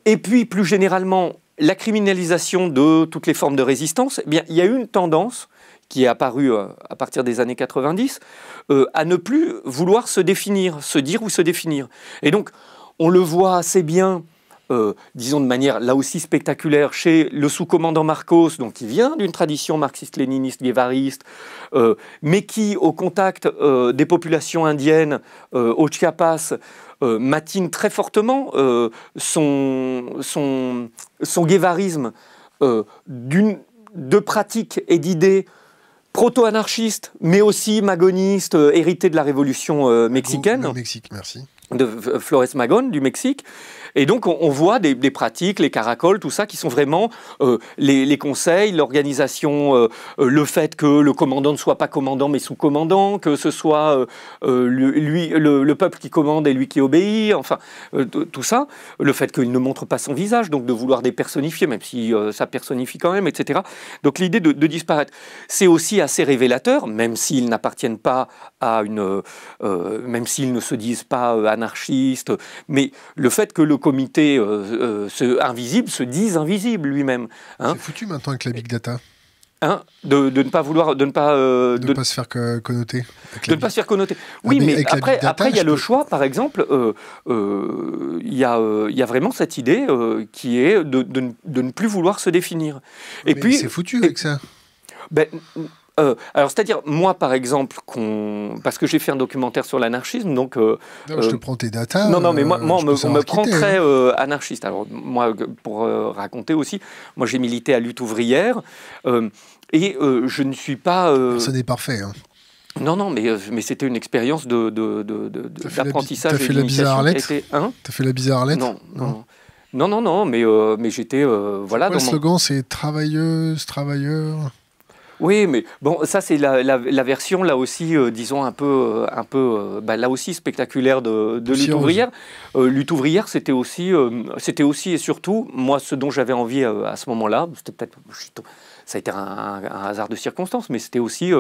et puis plus généralement la criminalisation de toutes les formes de résistance, eh bien, il y a eu une tendance qui est apparue à partir des années 90, à ne plus vouloir se définir, se dire ou se définir. Et donc, on le voit assez bien, disons de manière là aussi spectaculaire, chez le sous-commandant Marcos, donc qui vient d'une tradition marxiste-léniniste, guévariste, mais qui, au contact des populations indiennes au Chiapas, matine très fortement son guévarisme de pratiques et d'idées proto-anarchistes, mais aussi magonistes, hérités de la révolution mexicaine. Le Mexique, merci. De Flores Magón, du Mexique. Et donc, on voit des pratiques, les caracoles, tout ça, qui sont vraiment les conseils, l'organisation, le fait que le commandant ne soit pas commandant, mais sous-commandant, que ce soit le peuple qui commande et lui qui obéit, enfin, tout ça. Le fait qu'il ne montre pas son visage, donc de vouloir dépersonnifier, même si ça personnifie quand même, etc. Donc, l'idée de disparaître. C'est aussi assez révélateur, même s'ils n'appartiennent pas à une... même s'ils ne se disent pas anarchistes, mais le fait que le comité invisible se dise invisible lui-même. Hein. C'est foutu maintenant avec la big data. Hein, de ne pas vouloir, de ne pas se faire connoter. De ne pas se faire connoter. Oui, mais après, il y a le choix, par exemple, il y a vraiment cette idée qui est de ne plus vouloir se définir. Et puis, c'est foutu avec ça. Ben, alors, c'est-à-dire, moi, par exemple, parce que j'ai fait un documentaire sur l'anarchisme, donc... non, je te prends tes datas. Non, mais moi on me prend très anarchiste. Alors, moi, pour raconter aussi, moi, j'ai milité à Lutte ouvrière, et je ne suis pas... Ça n'est parfait, hein. Non, mais c'était une expérience d'apprentissage. T'as fait la bizarre Arlette T'as fait la bizarre Arlette Non, mais j'étais... voilà. Le slogan, c'est travailleuse, travailleur... Oui, mais bon, ça c'est la version là aussi, disons un peu là aussi spectaculaire de Lutte ouvrière. Lutte ouvrière, c'était aussi et surtout moi ce dont j'avais envie à ce moment-là, c'était peut-être ça a été un hasard de circonstances, mais c'était aussi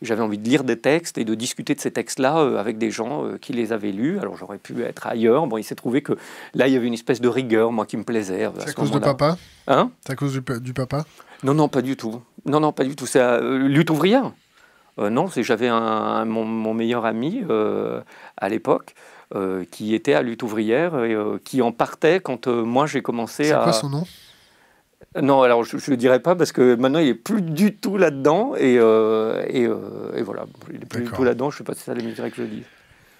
j'avais envie de lire des textes et de discuter de ces textes-là avec des gens qui les avaient lus. Alors j'aurais pu être ailleurs. Bon, il s'est trouvé que là il y avait une espèce de rigueur, moi qui me plaisait. C'est à cause de papa ? Hein ? C'est à cause du papa ? Non, pas du tout. Non, pas du tout. C'est Lutte ouvrière. Non, j'avais mon meilleur ami à l'époque qui était à Lutte ouvrière et qui en partait quand moi j'ai commencé à... C'est quoi son nom ? Non, alors je ne le dirai pas parce que maintenant il n'est plus du tout là-dedans et voilà. Il n'est plus du tout là-dedans, je ne sais pas si ça mériterait que je le dise.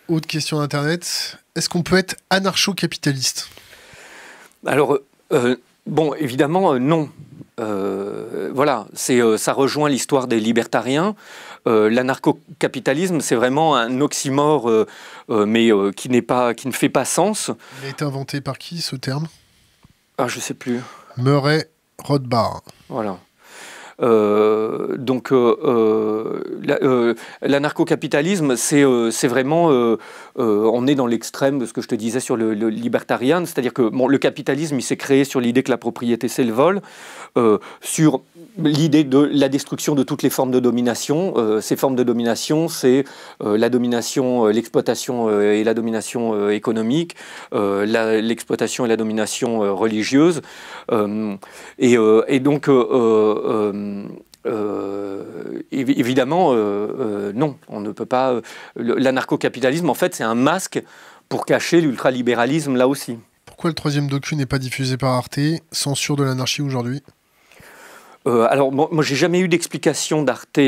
Autre question d'Internet. Est-ce qu'on peut être anarcho-capitaliste ? Alors, bon, évidemment, non. Voilà, ça rejoint l'histoire des libertariens. L'anarcho-capitalisme, c'est vraiment un oxymore, mais qui ne fait pas sens. Il a été inventé par qui, ce terme ? Ah, je ne sais plus. Murray Rothbard. Voilà. Donc, l'anarcho-capitalisme, c'est vraiment... on est dans l'extrême de ce que je te disais sur le libertarian, c'est-à-dire que le capitalisme, il s'est créé sur l'idée que la propriété, c'est le vol, sur l'idée de la destruction de toutes les formes de domination. Ces formes de domination, c'est la domination, l'exploitation et la domination économique, l'exploitation et la domination religieuse. Et donc... évidemment, non, on ne peut pas... L'anarcho-capitalisme, en fait, c'est un masque pour cacher l'ultralibéralisme, là aussi. Pourquoi le 3e docu n'est pas diffusé par Arte ? Censure de l'anarchie aujourd'hui ? Alors, moi, j'ai jamais eu d'explication d'Arte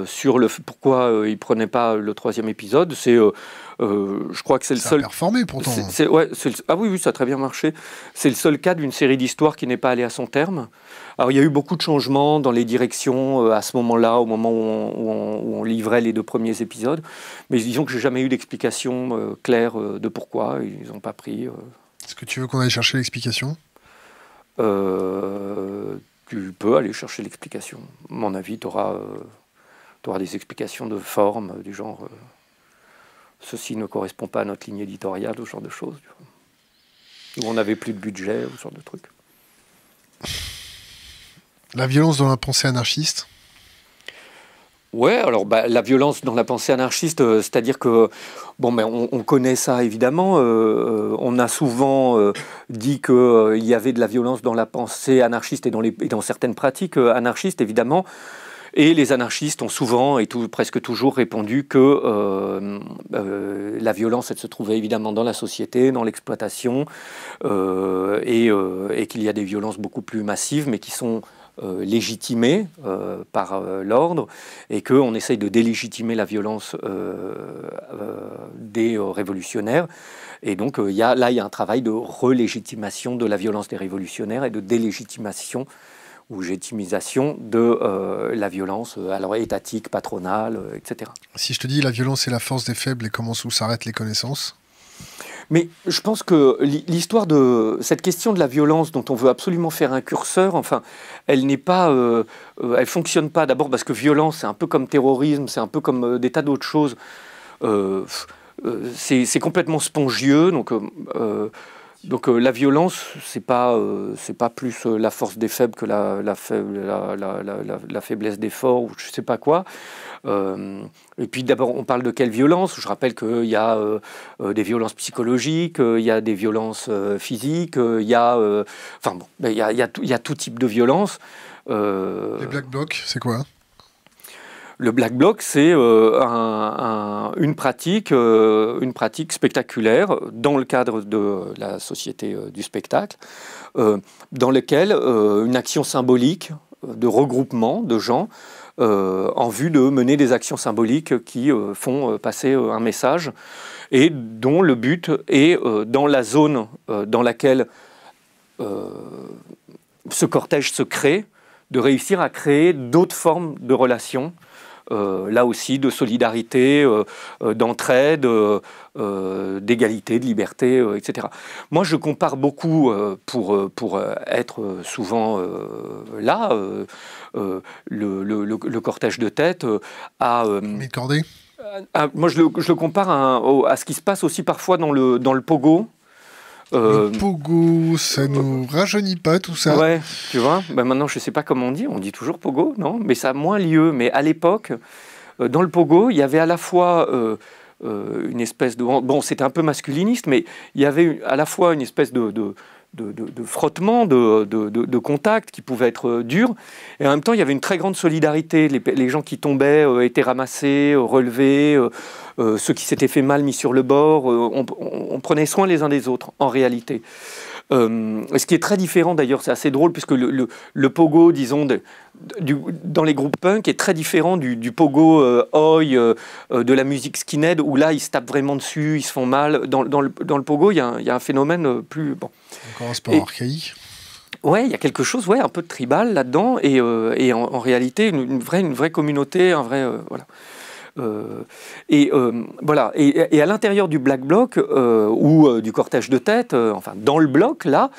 sur pourquoi il ne prenait pas le 3e épisode. Je crois que c'est le seul... Ça a performé, pourtant. Ah oui, ça a très bien marché. C'est le seul cas d'une série d'histoires qui n'est pas allée à son terme. Alors, il y a eu beaucoup de changements dans les directions à ce moment-là, au moment où on livrait les 2 premiers épisodes. Mais disons que j'ai jamais eu d'explication claire de pourquoi ils n'ont pas pris... Est-ce que tu veux qu'on aille chercher l'explication ? Tu peux aller chercher l'explication. À mon avis, tu auras des explications de forme, du genre ceci ne correspond pas à notre ligne éditoriale, ce genre de choses. Où on n'avait plus de budget, ce genre de trucs. La violence dans la pensée anarchiste ? Ouais, alors la violence dans la pensée anarchiste, c'est-à-dire que, bon, mais on connaît ça évidemment, on a souvent dit qu'il y avait de la violence dans la pensée anarchiste et dans certaines pratiques anarchistes, évidemment, et les anarchistes ont souvent et presque toujours répondu que la violence, elle se trouvait évidemment dans la société, dans l'exploitation, et qu'il y a des violences beaucoup plus massives, mais qui sont légitimée par l'ordre et qu'on essaye de délégitimer la violence des révolutionnaires. Et donc il y a un travail de relégitimation de la violence des révolutionnaires et de délégitimation ou légitimisation de la violence alors étatique, patronale, etc. Si je te dis la violence est la force des faibles et commence où s'arrêtent les connaissances? Mais je pense que l'histoire de cette question de la violence dont on veut absolument faire un curseur, enfin, elle n'est pas, elle fonctionne pas. D'abord parce que violence, c'est un peu comme terrorisme, c'est un peu comme des tas d'autres choses. C'est complètement spongieux, donc la violence, c'est pas plus la force des faibles que la faiblesse des forts ou je sais pas quoi. Et puis d'abord, on parle de quelle violence? Je rappelle qu'il y a des violences psychologiques, il y a des violences physiques, il y a, enfin bon, il y a tout type de violence. Les Black Blocs, c'est quoi? Le Black Bloc, c'est une pratique spectaculaire dans le cadre de la société du spectacle, dans laquelle une action symbolique de regroupement de gens en vue de mener des actions symboliques qui font passer un message et dont le but est, dans la zone dans laquelle ce cortège se crée, de réussir à créer d'autres formes de relations, là aussi de solidarité, d'entraide, d'égalité, de liberté, etc. Moi, je compare beaucoup, pour être souvent là, le cortège de tête à... moi, je le compare à ce qui se passe aussi parfois dans le pogo. Le pogo, ça nous rajeunit pas tout ça. Ouais, tu vois. Maintenant, je sais pas comment on dit toujours pogo, non? Mais ça a moins lieu. Mais à l'époque, dans le pogo, il y avait à la fois une espèce de... Bon, c'était un peu masculiniste, mais il y avait à la fois une espèce de frottement, de contact qui pouvait être dur. Et en même temps, il y avait une très grande solidarité. Les gens qui tombaient étaient ramassés, relevés. Ceux qui s'étaient fait mal mis sur le bord. On prenait soin les uns des autres, en réalité. Ce qui est très différent d'ailleurs, c'est assez drôle, puisque le pogo, disons, dans les groupes punk, est très différent du pogo oi, de la musique skinhead, où là, ils se tapent vraiment dessus, ils se font mal. Dans le pogo, il y a un phénomène plus... Bon. Encore un sport archaïque. Ouais, il y a quelque chose, un peu de tribal là-dedans, et en réalité, une vraie communauté, un vrai... voilà. Voilà. Et à l'intérieur du Black Bloc ou du cortège de tête, enfin dans le bloc là,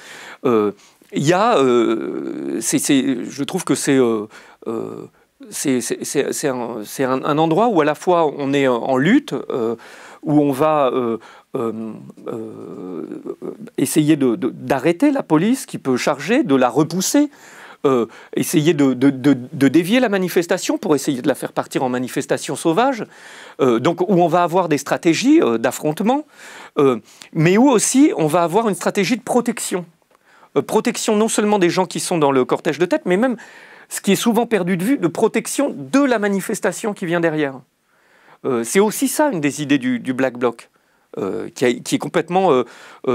il y a, je trouve que c'est un endroit où à la fois on est en lutte, où on va essayer d'arrêter la police qui peut charger, de la repousser. Essayer de dévier la manifestation pour essayer de la faire partir en manifestation sauvage, donc où on va avoir des stratégies d'affrontement, mais où aussi on va avoir une stratégie de protection. Protection non seulement des gens qui sont dans le cortège de tête, mais même, ce qui est souvent perdu de vue, de protection de la manifestation qui vient derrière. C'est aussi ça une des idées du Black Bloc. Qui est complètement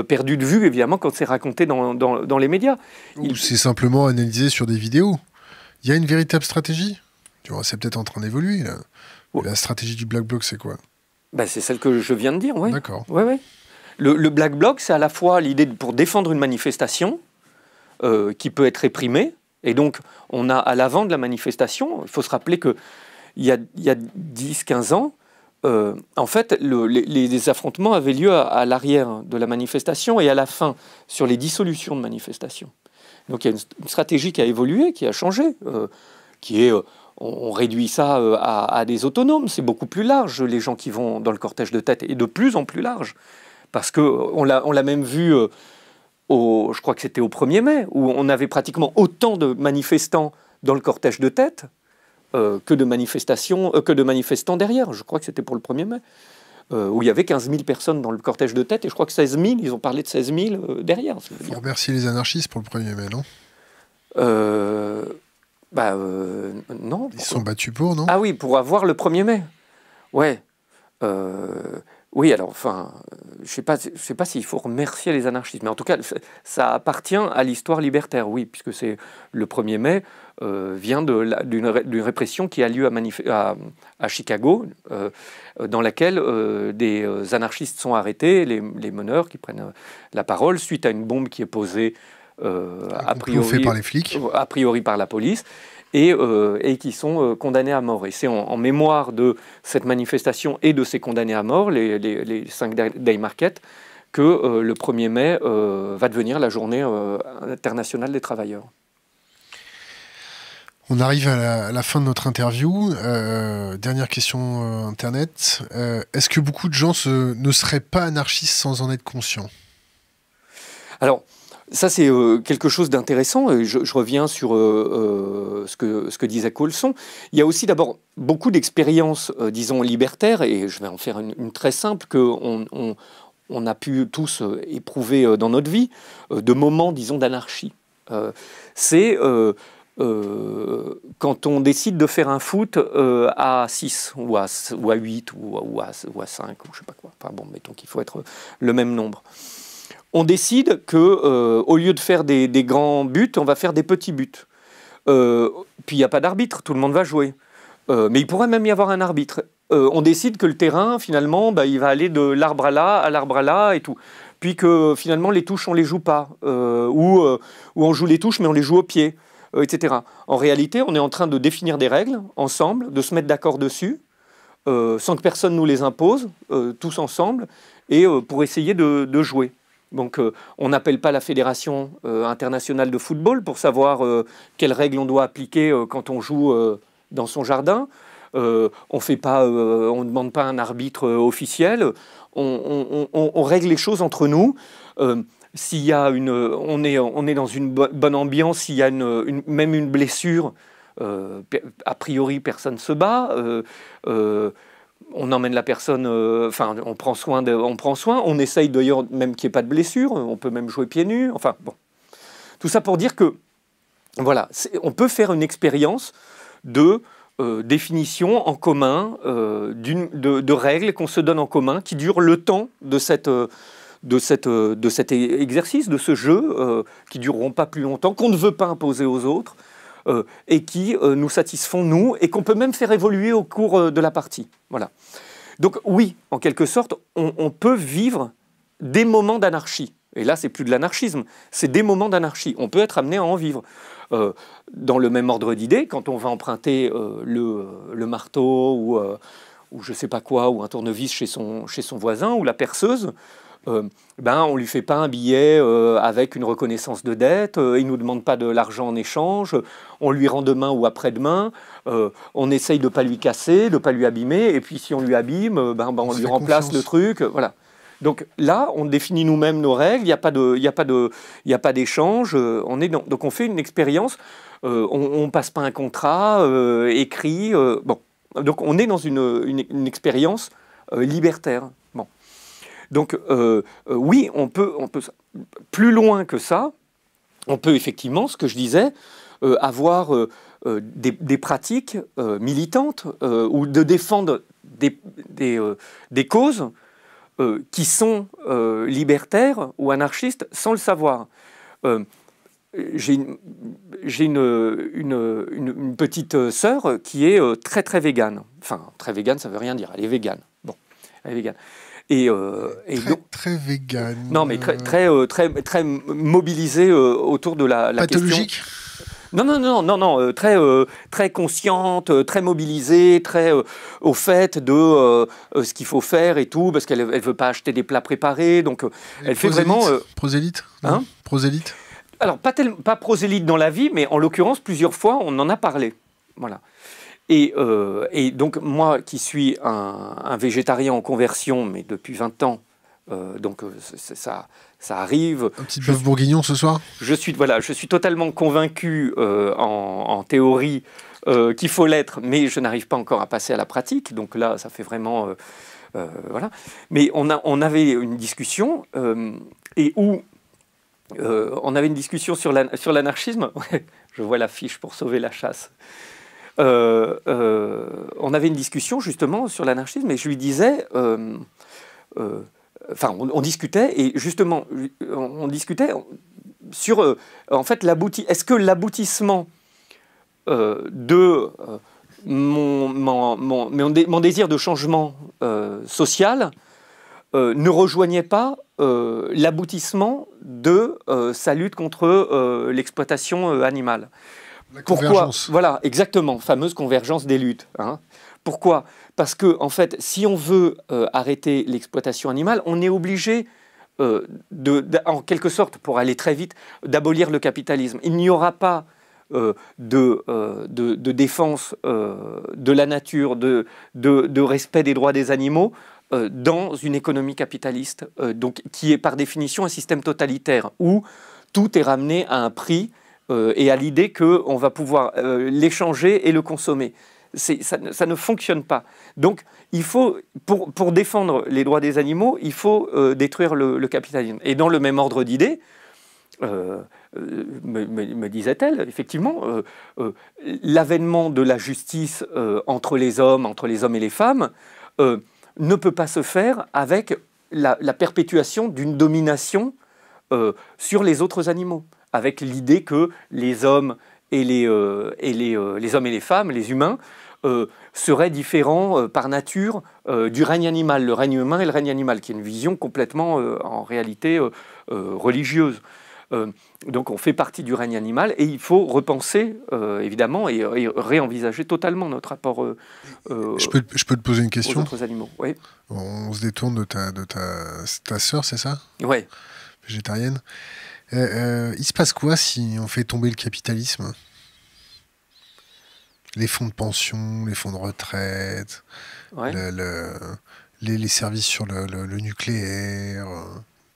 perdu de vue, évidemment, quand c'est raconté dans les médias. Ou c'est simplement analysé sur des vidéos. Il y a une véritable stratégie. Tu vois, c'est peut-être en train d'évoluer, là. Ouais. La stratégie du Black Bloc, c'est quoi? C'est celle que je viens de dire, oui. D'accord. Ouais. Le Black Bloc, c'est à la fois l'idée pour défendre une manifestation qui peut être réprimée, et donc on a à l'avant de la manifestation, il faut se rappeler qu'il y a 10-15 ans, en fait, les affrontements avaient lieu à l'arrière de la manifestation et à la fin, sur les dissolutions de manifestations. Donc il y a une stratégie qui a évolué, qui a changé, qui est, on réduit ça à des autonomes, c'est beaucoup plus large, les gens qui vont dans le cortège de tête, et de plus en plus large. Parce qu'on l'a même vu, je crois que c'était au 1er mai, où on avait pratiquement autant de manifestants dans le cortège de tête que de manifestants derrière. Je crois que c'était pour le 1er mai, où il y avait 15 000 personnes dans le cortège de tête, et je crois que 16 000, ils ont parlé de 16 000 derrière. Il faut remercier les anarchistes pour le 1er mai, non? Non. Ils se sont battus pour, non? Ah oui, pour avoir le 1er mai. Ouais. Oui, alors, enfin, je sais pas s'il faut remercier les anarchistes, mais en tout cas, ça appartient à l'histoire libertaire, oui, puisque c'est le 1er mai vient d'une répression qui a lieu à Chicago, dans laquelle des anarchistes sont arrêtés, les meneurs qui prennent la parole suite à une bombe qui est posée a priori par les flics, a priori par la police. Et qui sont condamnés à mort. Et c'est en mémoire de cette manifestation et de ces condamnés à mort, les 5 Day Market, que le 1er mai va devenir la journée internationale des travailleurs. On arrive à la fin de notre interview. Dernière question Internet. Est-ce que beaucoup de gens ne seraient pas anarchistes sans en être conscients? Alors, ça, c'est quelque chose d'intéressant. Je reviens sur ce que disait Colson. Il y a aussi d'abord beaucoup d'expériences, disons, libertaires, et je vais en faire une très simple, qu'on a pu tous éprouver dans notre vie, de moments, disons, d'anarchie. C'est quand on décide de faire un foot à 6, ou à 8, ou à 5, ou je sais pas quoi. Enfin bon, mettons qu'il faut être le même nombre. On décide que, au lieu de faire des grands buts, on va faire des petits buts. Puis il n'y a pas d'arbitre, tout le monde va jouer. Mais il pourrait même y avoir un arbitre. On décide que le terrain, finalement, il va aller de l'arbre à là, et tout. Puis que, finalement, les touches, on ne les joue pas. Ou on joue les touches, mais on les joue au pied, etc. En réalité, on est en train de définir des règles, ensemble, de se mettre d'accord dessus, sans que personne nous les impose, tous ensemble, et pour essayer de jouer. Donc on n'appelle pas la Fédération internationale de football pour savoir quelles règles on doit appliquer quand on joue dans son jardin. On ne demande pas un arbitre officiel. On règle les choses entre nous. S'il y a on est dans une bonne ambiance, s'il y a même une blessure, a priori personne ne se bat. On emmène la personne, on prend soin, on essaye d'ailleurs même qu'il n'y ait pas de blessure, on peut même jouer pieds nus, enfin bon. Tout ça pour dire que, voilà, on peut faire une expérience de définition en commun, de règles qu'on se donne en commun, qui durent le temps de cet exercice, de ce jeu, qui ne dureront pas plus longtemps, qu'on ne veut pas imposer aux autres, et qui nous satisfont, nous, et qu'on peut même faire évoluer au cours de la partie. Voilà. Donc oui, en quelque sorte, on peut vivre des moments d'anarchie. Et là, c'est plus de l'anarchisme, c'est des moments d'anarchie. On peut être amené à en vivre. Dans le même ordre d'idée, quand on va emprunter le marteau ou je ne sais pas quoi, ou un tournevis chez son voisin, ou la perceuse, on ne lui fait pas un billet avec une reconnaissance de dette, il ne nous demande pas de l'argent en échange, on lui rend demain ou après-demain, on essaye de ne pas lui casser, de ne pas lui abîmer, et puis si on lui abîme, on lui remplace le truc, voilà. Donc là, on définit nous-mêmes nos règles, il n'y a pas d'échange, donc on fait une expérience, on ne passe pas un contrat écrit, donc on est dans une expérience libertaire. Bon. Donc oui, on peut plus loin que ça, on peut effectivement, ce que je disais, avoir des pratiques militantes ou de défendre des causes qui sont libertaires ou anarchistes sans le savoir. J'ai une petite sœur qui est très très végane. Enfin, très végane, ça veut rien dire. Elle est végane. Bon, elle est végane. Très végane. Non, mais très mobilisée autour de la question. Pathologique. Non, très consciente, très mobilisée, très au fait de ce qu'il faut faire et tout, parce qu'elle ne veut pas acheter des plats préparés, donc elle fait vraiment... Prosélyte hein? Prosélyte. Alors, pas prosélyte dans la vie, mais en l'occurrence, plusieurs fois, on en a parlé. Voilà. Et donc, moi qui suis un végétarien en conversion, mais depuis 20 ans, Donc ça arrive. Un petit bœuf bourguignon ce soir? Je suis totalement convaincu en théorie qu'il faut l'être, mais je n'arrive pas encore à passer à la pratique. Donc là, ça fait vraiment... voilà. Mais on avait une discussion et où on avait une discussion sur l'anarchisme. Je vois l'affiche pour sauver la chasse. On avait une discussion justement sur l'anarchisme et je lui disais... Enfin, on discutait et justement, on discutait sur en fait est-ce que l'aboutissement de mon désir de changement social ne rejoignait pas l'aboutissement de sa lutte contre l'exploitation animale. La convergence. Pourquoi? Voilà, exactement, fameuse convergence des luttes. Hein. Pourquoi? Parce que, en fait, si on veut arrêter l'exploitation animale, on est obligé, en quelque sorte, pour aller très vite, d'abolir le capitalisme. Il n'y aura pas de défense de la nature, de respect des droits des animaux dans une économie capitaliste, donc, qui est par définition un système totalitaire, où tout est ramené à un prix et à l'idée qu'on va pouvoir l'échanger et le consommer. Ça ne fonctionne pas. Donc, il faut, pour défendre les droits des animaux, il faut détruire le capitalisme. Et dans le même ordre d'idées, me disait-elle, effectivement, l'avènement de la justice entre les hommes et les femmes, ne peut pas se faire avec la perpétuation d'une domination sur les autres animaux, avec l'idée que les hommes et les hommes et les femmes, les humains, seraient différents par nature du règne animal, le règne humain et le règne animal, qui est une vision complètement, en réalité, religieuse. Donc on fait partie du règne animal et il faut repenser, évidemment, et réenvisager totalement notre rapport je peux te poser une question? Aux autres animaux. Oui. On se détourne de ta sœur, c'est ça? Oui. Végétarienne. Il se passe quoi si on fait tomber le capitalisme? Les fonds de pension, les fonds de retraite, Ouais. les services sur le nucléaire,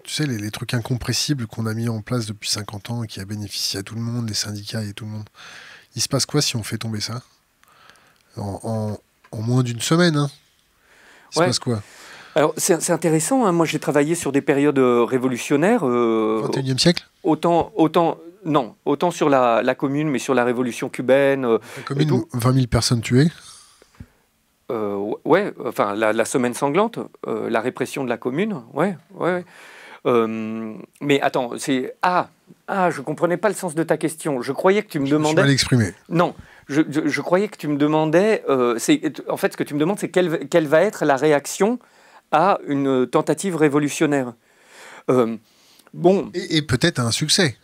tu sais, les trucs incompressibles qu'on a mis en place depuis 50 ans et qui a bénéficié à tout le monde, les syndicats et tout le monde. Il se passe quoi si on fait tomber ça? En moins d'une semaine, hein. Il se passe quoi? Alors, c'est intéressant, hein. Moi, j'ai travaillé sur des périodes révolutionnaires. 21e siècle? Autant sur la Commune, mais sur la Révolution cubaine. La Commune, 20 000 personnes tuées? Ouais, enfin, la semaine sanglante, la répression de la Commune, ouais. Mais attends, je comprenais pas le sens de ta question. Je croyais que tu me demandais... Je suis mal exprimé. Non, je croyais que tu me demandais... en fait, ce que tu me demandes, c'est quelle va être la réaction à une tentative révolutionnaire. Bon. Et peut-être un succès.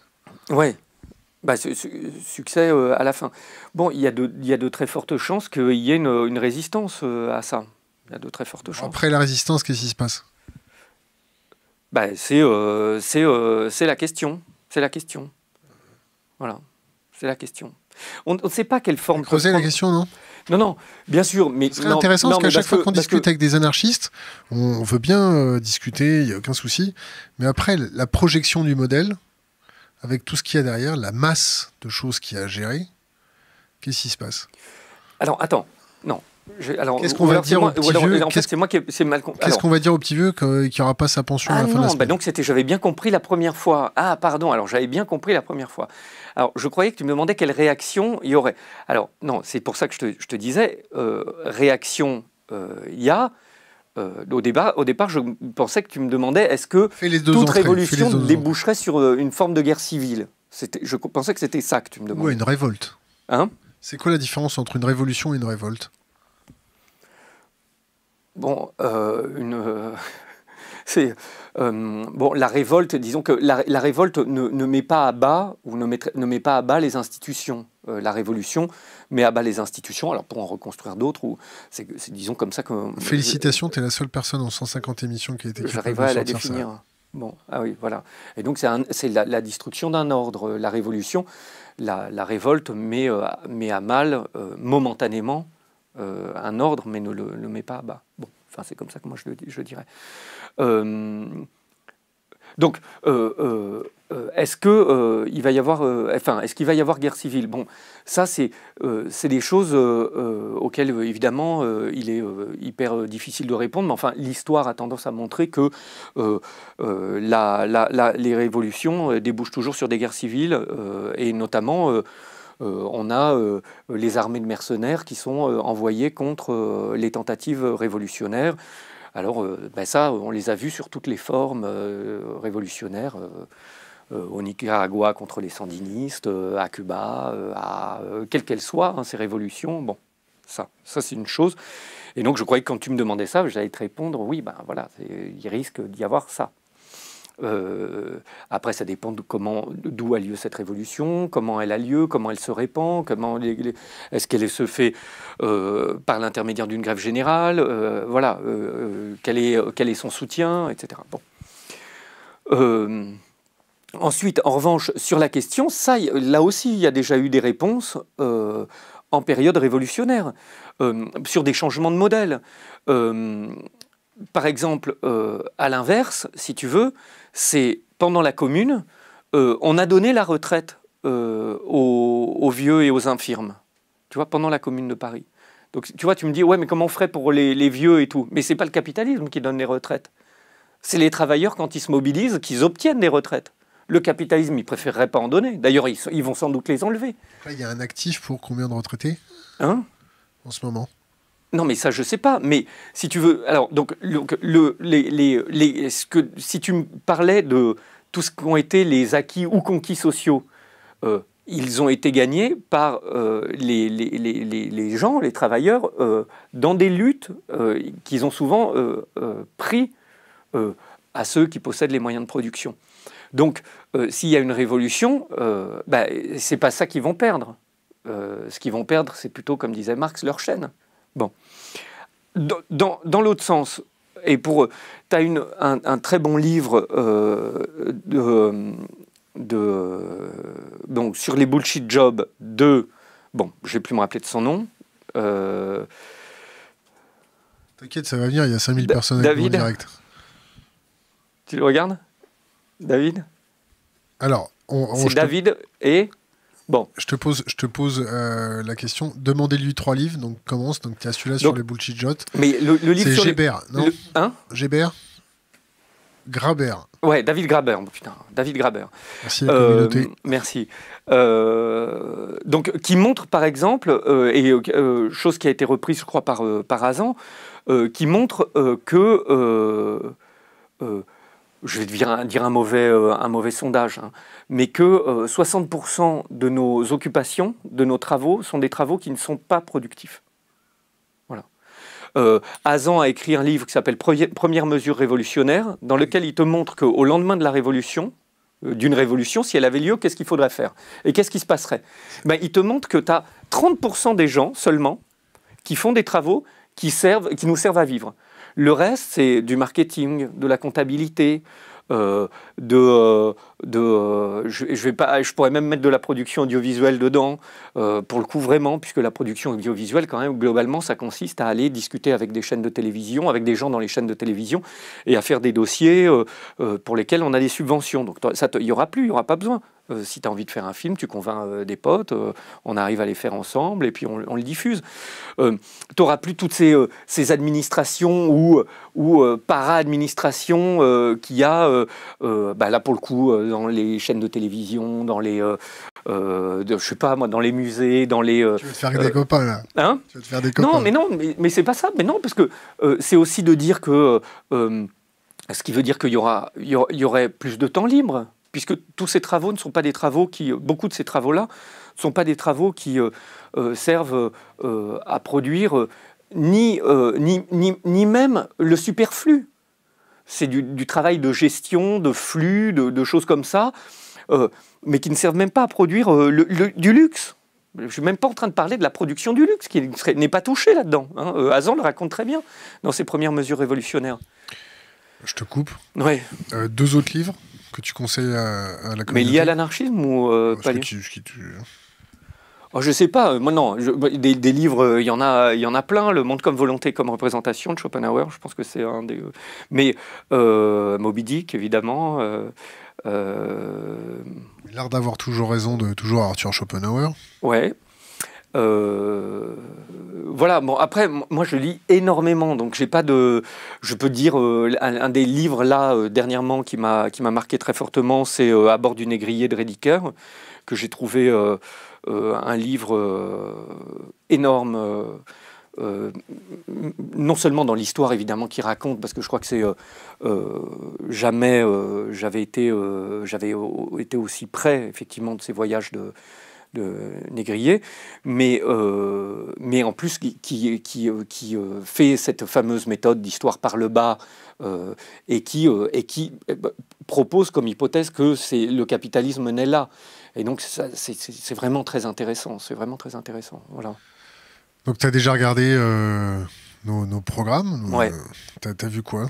Ouais. Bah, succès à la fin. Bon, il y a de très fortes chances qu'il y ait une résistance à ça. Il y a de très fortes chances. Après la résistance, qu'est-ce qui se passe? Bah, c'est la question. C'est la question. Voilà. C'est la question. On ne sait pas quelle forme... Creuser la question, non? Non, bien sûr. Mais ce serait intéressant parce qu'à chaque fois qu'on discute avec des anarchistes, on veut bien discuter, il n'y a aucun souci. Mais après, la projection du modèle, avec tout ce qu'il y a derrière, la masse de choses qu'il y a à gérer, qu'est-ce qui se passe? Alors, attends. Non. Qu'est-ce qu'on va dire aux petits vieux? En fait, c'est moi qui c'est mal compris. Qu'est-ce qu'on va dire aux petits vieux qui n'aura pas sa pension à la fin de la semaine? Donc j'avais bien compris la première fois. Ah, pardon, alors j'avais bien compris la première fois. Alors, je croyais que tu me demandais quelle réaction il y aurait. Alors, non, c'est pour ça que je te disais, réaction, il y a... au départ, je pensais que tu me demandais, est-ce que toute révolution déboucherait sur une forme de guerre civile? Je pensais que c'était ça que tu me demandais. Ouais, une révolte. Hein? C'est quoi la différence entre une révolution et une révolte? Bon, la révolte, disons que la révolte ne met pas à bas ou ne met pas à bas les institutions. La révolution met à bas les institutions, alors pour en reconstruire d'autres, c'est disons comme ça que... Félicitations, tu es la seule personne en 150 émissions qui a été capable de sortir ça. J'arriverai à la définir. Bon, ah oui, voilà. Et donc c'est la destruction d'un ordre. La révolution, la révolte met à mal momentanément un ordre, mais ne le met pas à bas. Bon. Enfin, c'est comme ça que moi je dirais. Donc, est-ce qu'il va y avoir, est-ce qu'il va y avoir guerre civile? Bon, ça, c'est des choses auxquelles, évidemment, il est hyper difficile de répondre. Mais enfin, l'histoire a tendance à montrer que les révolutions débouchent toujours sur des guerres civiles, et notamment, on a les armées de mercenaires qui sont envoyées contre les tentatives révolutionnaires. Alors, ça, on les a vus sur toutes les formes révolutionnaires, au Nicaragua contre les sandinistes, à Cuba, quelles qu'elles soient, hein, ces révolutions. Bon, ça c'est une chose. Et donc, je croyais que quand tu me demandais ça, j'allais te répondre, oui, ben voilà, il risque d'y avoir ça. Après, ça dépend d'où a lieu cette révolution, comment elle a lieu, comment elle se répand, est-ce qu'elle se fait par l'intermédiaire d'une grève générale, voilà, quel est son soutien, etc. Bon. Ensuite, en revanche, sur la question, là aussi, il y a déjà eu des réponses en période révolutionnaire, sur des changements de modèle. Par exemple, à l'inverse, si tu veux, c'est pendant la Commune, on a donné la retraite aux vieux et aux infirmes. Tu vois, pendant la Commune de Paris. Donc, tu vois, tu me dis, ouais, mais comment on ferait pour les vieux et tout? Mais c'est pas le capitalisme qui donne les retraites. C'est les travailleurs, quand ils se mobilisent, qu'ils obtiennent des retraites. Le capitalisme, il préférerait pas en donner. D'ailleurs, ils vont sans doute les enlever. Là, il y a un actif pour combien de retraités en ce moment? Non, mais ça, je sais pas. Mais si tu veux, alors donc si tu me parlais de tout ce qu'ont été les acquis ou conquis sociaux, ils ont été gagnés par les gens, les travailleurs, dans des luttes qu'ils ont souvent pris à ceux qui possèdent les moyens de production. Donc, s'il y a une révolution, c'est pas ça qu'ils vont perdre. Ce qu'ils vont perdre, c'est plutôt, comme disait Marx, leur chaîne. Bon. Dans l'autre sens, et tu as un très bon livre donc, sur les bullshit jobs bon, je ne vais plus me rappeler de son nom. T'inquiète, ça va venir, il y a 5000 personnes avec nous en direct. Tu le regardes, David? Alors, c'est David et... Bon. Je te pose la question. Demandez-lui 3 livres. Donc commence. Donc tu as celui-là sur les bullshit jobs. Mais le livre sur Gébert, non Hein Gébert Graber. Ouais, David Graber. Putain, David Graber. Merci la communauté. Merci. Donc qui montre par exemple, chose qui a été reprise, je crois, par Azan, qui montre que je vais dire un mauvais sondage, hein, mais que 60% de nos occupations, de nos travaux, sont des travaux qui ne sont pas productifs. Voilà. Azan a écrit un livre qui s'appelle Première mesure révolutionnaire, dans lequel il te montre qu'au lendemain de la révolution, d'une révolution, si elle avait lieu, qu'est-ce qu'il faudrait faire? Et qu'est-ce qui se passerait? Il te montre que tu as 30% des gens seulement qui font des travaux qui nous servent à vivre. Le reste, c'est du marketing, de la comptabilité, je pourrais même mettre de la production audiovisuelle dedans, pour le coup vraiment, puisque la production audiovisuelle, quand même, globalement, ça consiste à aller discuter avec des chaînes de télévision, avec des gens dans les chaînes de télévision, et à faire des dossiers pour lesquels on a des subventions. Donc il n'y aura pas besoin. Si tu as envie de faire un film, tu convaincs des potes, on arrive à les faire ensemble et puis on le diffuse. Tu n'auras plus toutes ces administrations ou para-administrations qu'il y a, là pour le coup, dans les chaînes de télévision, dans les, je sais pas moi, dans les musées, dans les... Tu veux te faire des copains là? Hein? Tu veux te faire des copains? Mais c'est pas ça. Mais non, parce que c'est aussi de dire que... ce qui veut dire qu'il y aurait plus de temps libre, puisque tous ces travaux ne sont pas des travaux beaucoup de ces travaux-là ne sont pas des travaux qui servent à produire ni même le superflu. C'est du travail de gestion, de flux, de choses comme ça, mais qui ne servent même pas à produire du luxe. Je ne suis même pas en train de parler de la production du luxe, qui n'est pas touchée là-dedans. Hein. Azan le raconte très bien dans ses premières mesures révolutionnaires. Je te coupe. Ouais. 2 autres livres que tu conseilles à la communauté. Mais liés à l'anarchisme ou pas liés? Oh, je sais pas, moi non, des livres, il y en a plein. Le Monde comme volonté, comme représentation de Schopenhauer, je pense que c'est un des. Mais Moby Dick, évidemment. L'art d'avoir toujours raison de toujours Arthur Schopenhauer. Ouais. Voilà, bon, après, moi je lis énormément, donc j'ai pas de. Je peux dire, un des livres là, dernièrement, qui m'a marqué très fortement, c'est À bord du négrier de Rediker, que j'ai trouvé un livre énorme. Non seulement dans l'histoire évidemment qu'il raconte, parce que je crois que c'est jamais j'avais été aussi près effectivement de ces voyages de négrier, mais en plus qui fait cette fameuse méthode d'histoire par le bas et qui propose comme hypothèse que c'est le capitalisme naît là. Et donc c'est vraiment très intéressant, voilà. Donc tu as déjà regardé nos programmes. Ouais. T'as vu quoi?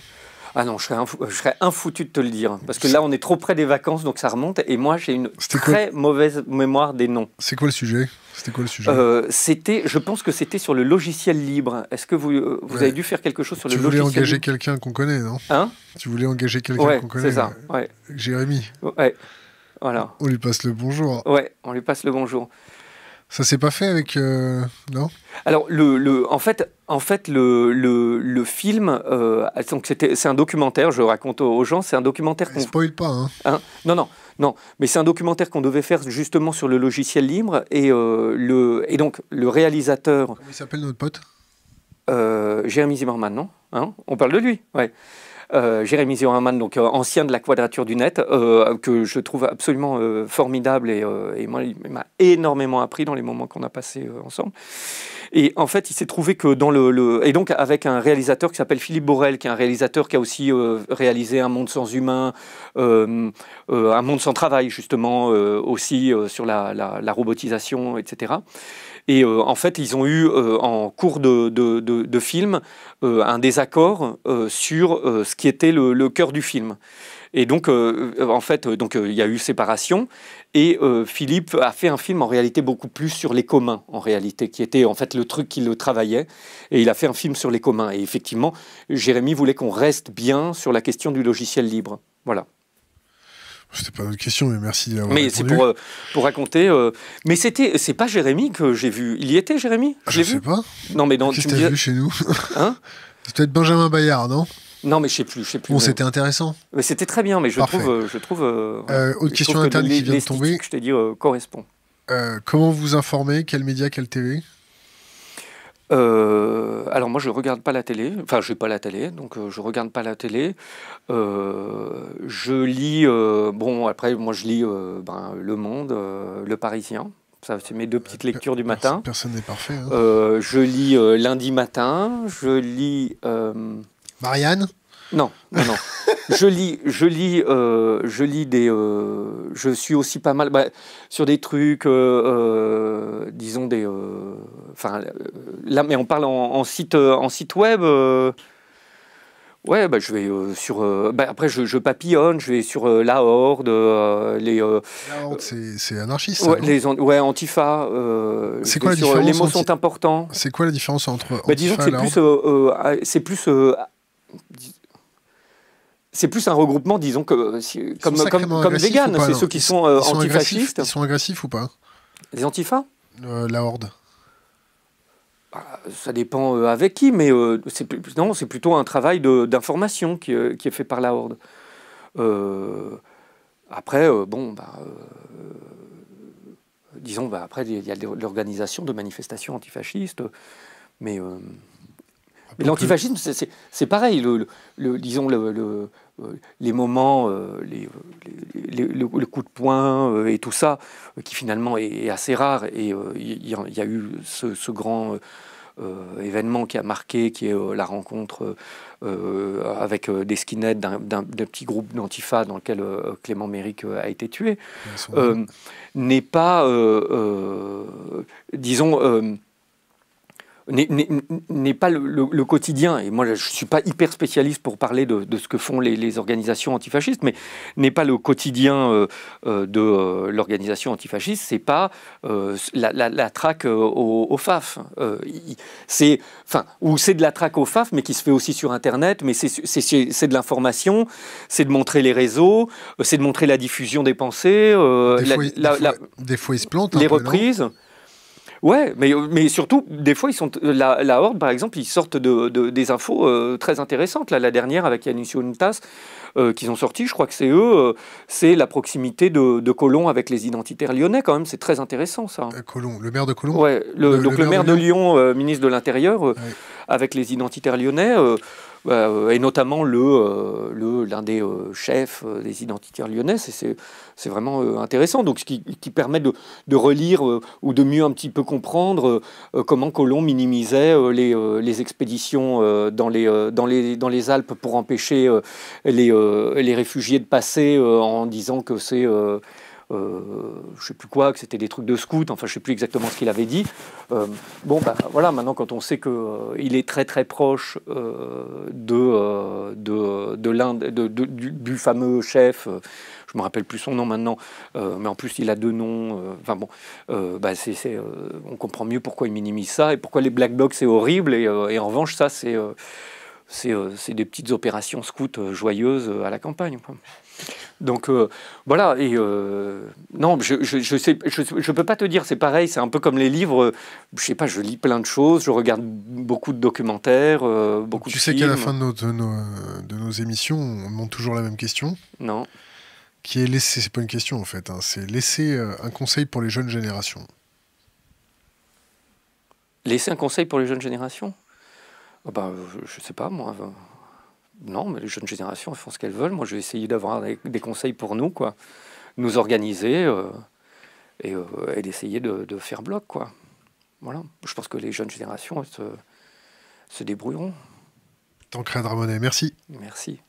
Ah non, je serais infoutu de te le dire, parce que là on est trop près des vacances, donc ça remonte, et moi j'ai une très mauvaise mémoire des noms. C'est quoi le sujet? C'était quoi le sujet? Je pense que c'était sur le logiciel libre. Est-ce que vous avez dû faire quelque chose sur le logiciel libre? Tu voulais engager quelqu'un qu'on connaît, non? Hein? Tu voulais engager quelqu'un qu'on connaît? C'est ça, ouais. Jérémy. Ouais, voilà. On lui passe le bonjour. Ouais, on lui passe le bonjour. Ça s'est pas fait avec... non? Alors, en fait, le film, c'est un documentaire, je raconte aux gens, c'est un documentaire qu'on... Spoil pas, hein? Non, mais c'est un documentaire qu'on devait faire justement sur le logiciel libre, et donc, le réalisateur... Comment il s'appelle notre pote? Jérémy Zimmerman, non? Hein, on parle de lui, ouais. Jérémy Zimmerman, donc ancien de la Quadrature du Net, que je trouve absolument formidable et moi il m'a énormément appris dans les moments qu'on a passés ensemble. Et en fait, il s'est trouvé que dans et donc avec un réalisateur qui s'appelle Philippe Borel, qui est un réalisateur qui a aussi réalisé Un monde sans humains, Un monde sans travail justement, aussi sur la robotisation, etc. Et en fait, ils ont eu en cours de film un désaccord sur ce qui était le cœur du film. Et donc, en fait, il y a eu séparation. Et Philippe a fait un film en réalité beaucoup plus sur les communs, en réalité, qui était en fait le truc qui le travaillait. Et il a fait un film sur les communs. Et effectivement, Jérémy voulait qu'on reste bien sur la question du logiciel libre. Voilà. C'était pas une question, mais merci d'avoir Mais répondu. c'est pour raconter. Mais c'est pas Jérémy que j'ai vu. Il y était, Jérémy? Je sais pas. Non, mais qu'est-ce que t'as vu chez nous? Hein? C'est peut-être Benjamin Bayard, non? Non, mais je sais plus. Bon, c'était intéressant. Mais c'était très bien, mais je trouve. Autre question interne qui vient de tomber. Je t'ai dit correspond. Comment vous informez? Quel média, quelle télé? Alors moi je regarde pas la télé, enfin j'ai pas la télé, donc je regarde pas la télé. Je lis, bon après moi je lis Le Monde, Le Parisien, ça c'est mes deux petites lectures du matin. Personne n'est parfait. Hein. Je lis lundi matin, je lis... Marianne? Non. Je suis aussi pas mal sur des trucs, disons des, là, mais on parle en site web. Ouais, je vais sur. Après, je papillonne, je vais sur La Horde, La Horde, c'est anarchiste. Ouais, Antifa. C'est quoi la différence? Les mots sont importants. C'est quoi la différence entre Antifa disons que c'est plus un regroupement, disons, comme vegan, c'est ceux qui sont antifascistes. Ils sont agressifs ou pas? Les antifas? La Horde. Ça dépend avec qui, mais c'est plutôt un travail d'information qui est fait par la Horde. Après, disons, après, il y a l'organisation de manifestations antifascistes, mais l'antifascisme, c'est pareil. Disons, les moments, le coup de poing et tout ça, qui finalement est assez rare. Et il y a eu ce grand événement qui a marqué, qui est la rencontre avec des skinheads d'un petit groupe d'Antifa dans lequel Clément Méric a été tué, n'est pas, disons... n'est pas le quotidien, et moi je ne suis pas hyper spécialiste pour parler de ce que font les organisations antifascistes, mais n'est pas le quotidien de l'organisation antifasciste, c'est pas la traque au FAF. Ou c'est de la traque au FAF, mais qui se fait aussi sur Internet, mais c'est de l'information, c'est de montrer les réseaux, c'est de montrer la diffusion des pensées, des fois ils se plantent les reprises. Ouais, mais surtout, des fois, la Horde, par exemple, ils sortent des infos très intéressantes. Là, la dernière, avec Yanis Yountas, qu'ils ont sorti, je crois que c'est eux, c'est la proximité de Colomb avec les identitaires lyonnais, quand même. C'est très intéressant, ça. Colomb, le maire de Colomb. Ouais, donc le maire de Lyon, ministre de l'Intérieur, ouais. Avec les identitaires lyonnais, et notamment l'un des chefs des identitaires lyonnais, c'est vraiment intéressant. Donc, ce qui permet de relire ou de mieux un petit peu comprendre comment Colomb minimisait les expéditions dans les Alpes pour empêcher les réfugiés de passer en disant que c'est... je ne sais plus quoi, que c'était des trucs de scouts, enfin je ne sais plus exactement ce qu'il avait dit. Voilà, maintenant quand on sait qu'il est très très proche du fameux chef, je ne me rappelle plus son nom maintenant, mais en plus il a 2 noms, on comprend mieux pourquoi il minimise ça et pourquoi les black blocs c'est horrible, et en revanche ça c'est des petites opérations scouts joyeuses à la campagne, quoi. Donc voilà, et non, je peux pas te dire, c'est pareil, c'est un peu comme les livres, je sais pas, je lis plein de choses, je regarde beaucoup de documentaires, beaucoup de films. Tu sais qu'à la fin de nos émissions, on demande toujours la même question. Non. Qui est laisser, c'est pas une question en fait, hein, c'est laisser un conseil pour les jeunes générations. Laisser un conseil pour les jeunes générations ? Je sais pas, moi... Non, mais les jeunes générations, elles font ce qu'elles veulent. Moi, je vais essayer d'avoir des conseils pour nous, quoi. Nous organiser et d'essayer de faire bloc, quoi. Voilà. Je pense que les jeunes générations se débrouilleront. Tancred Ramonet, merci. Merci.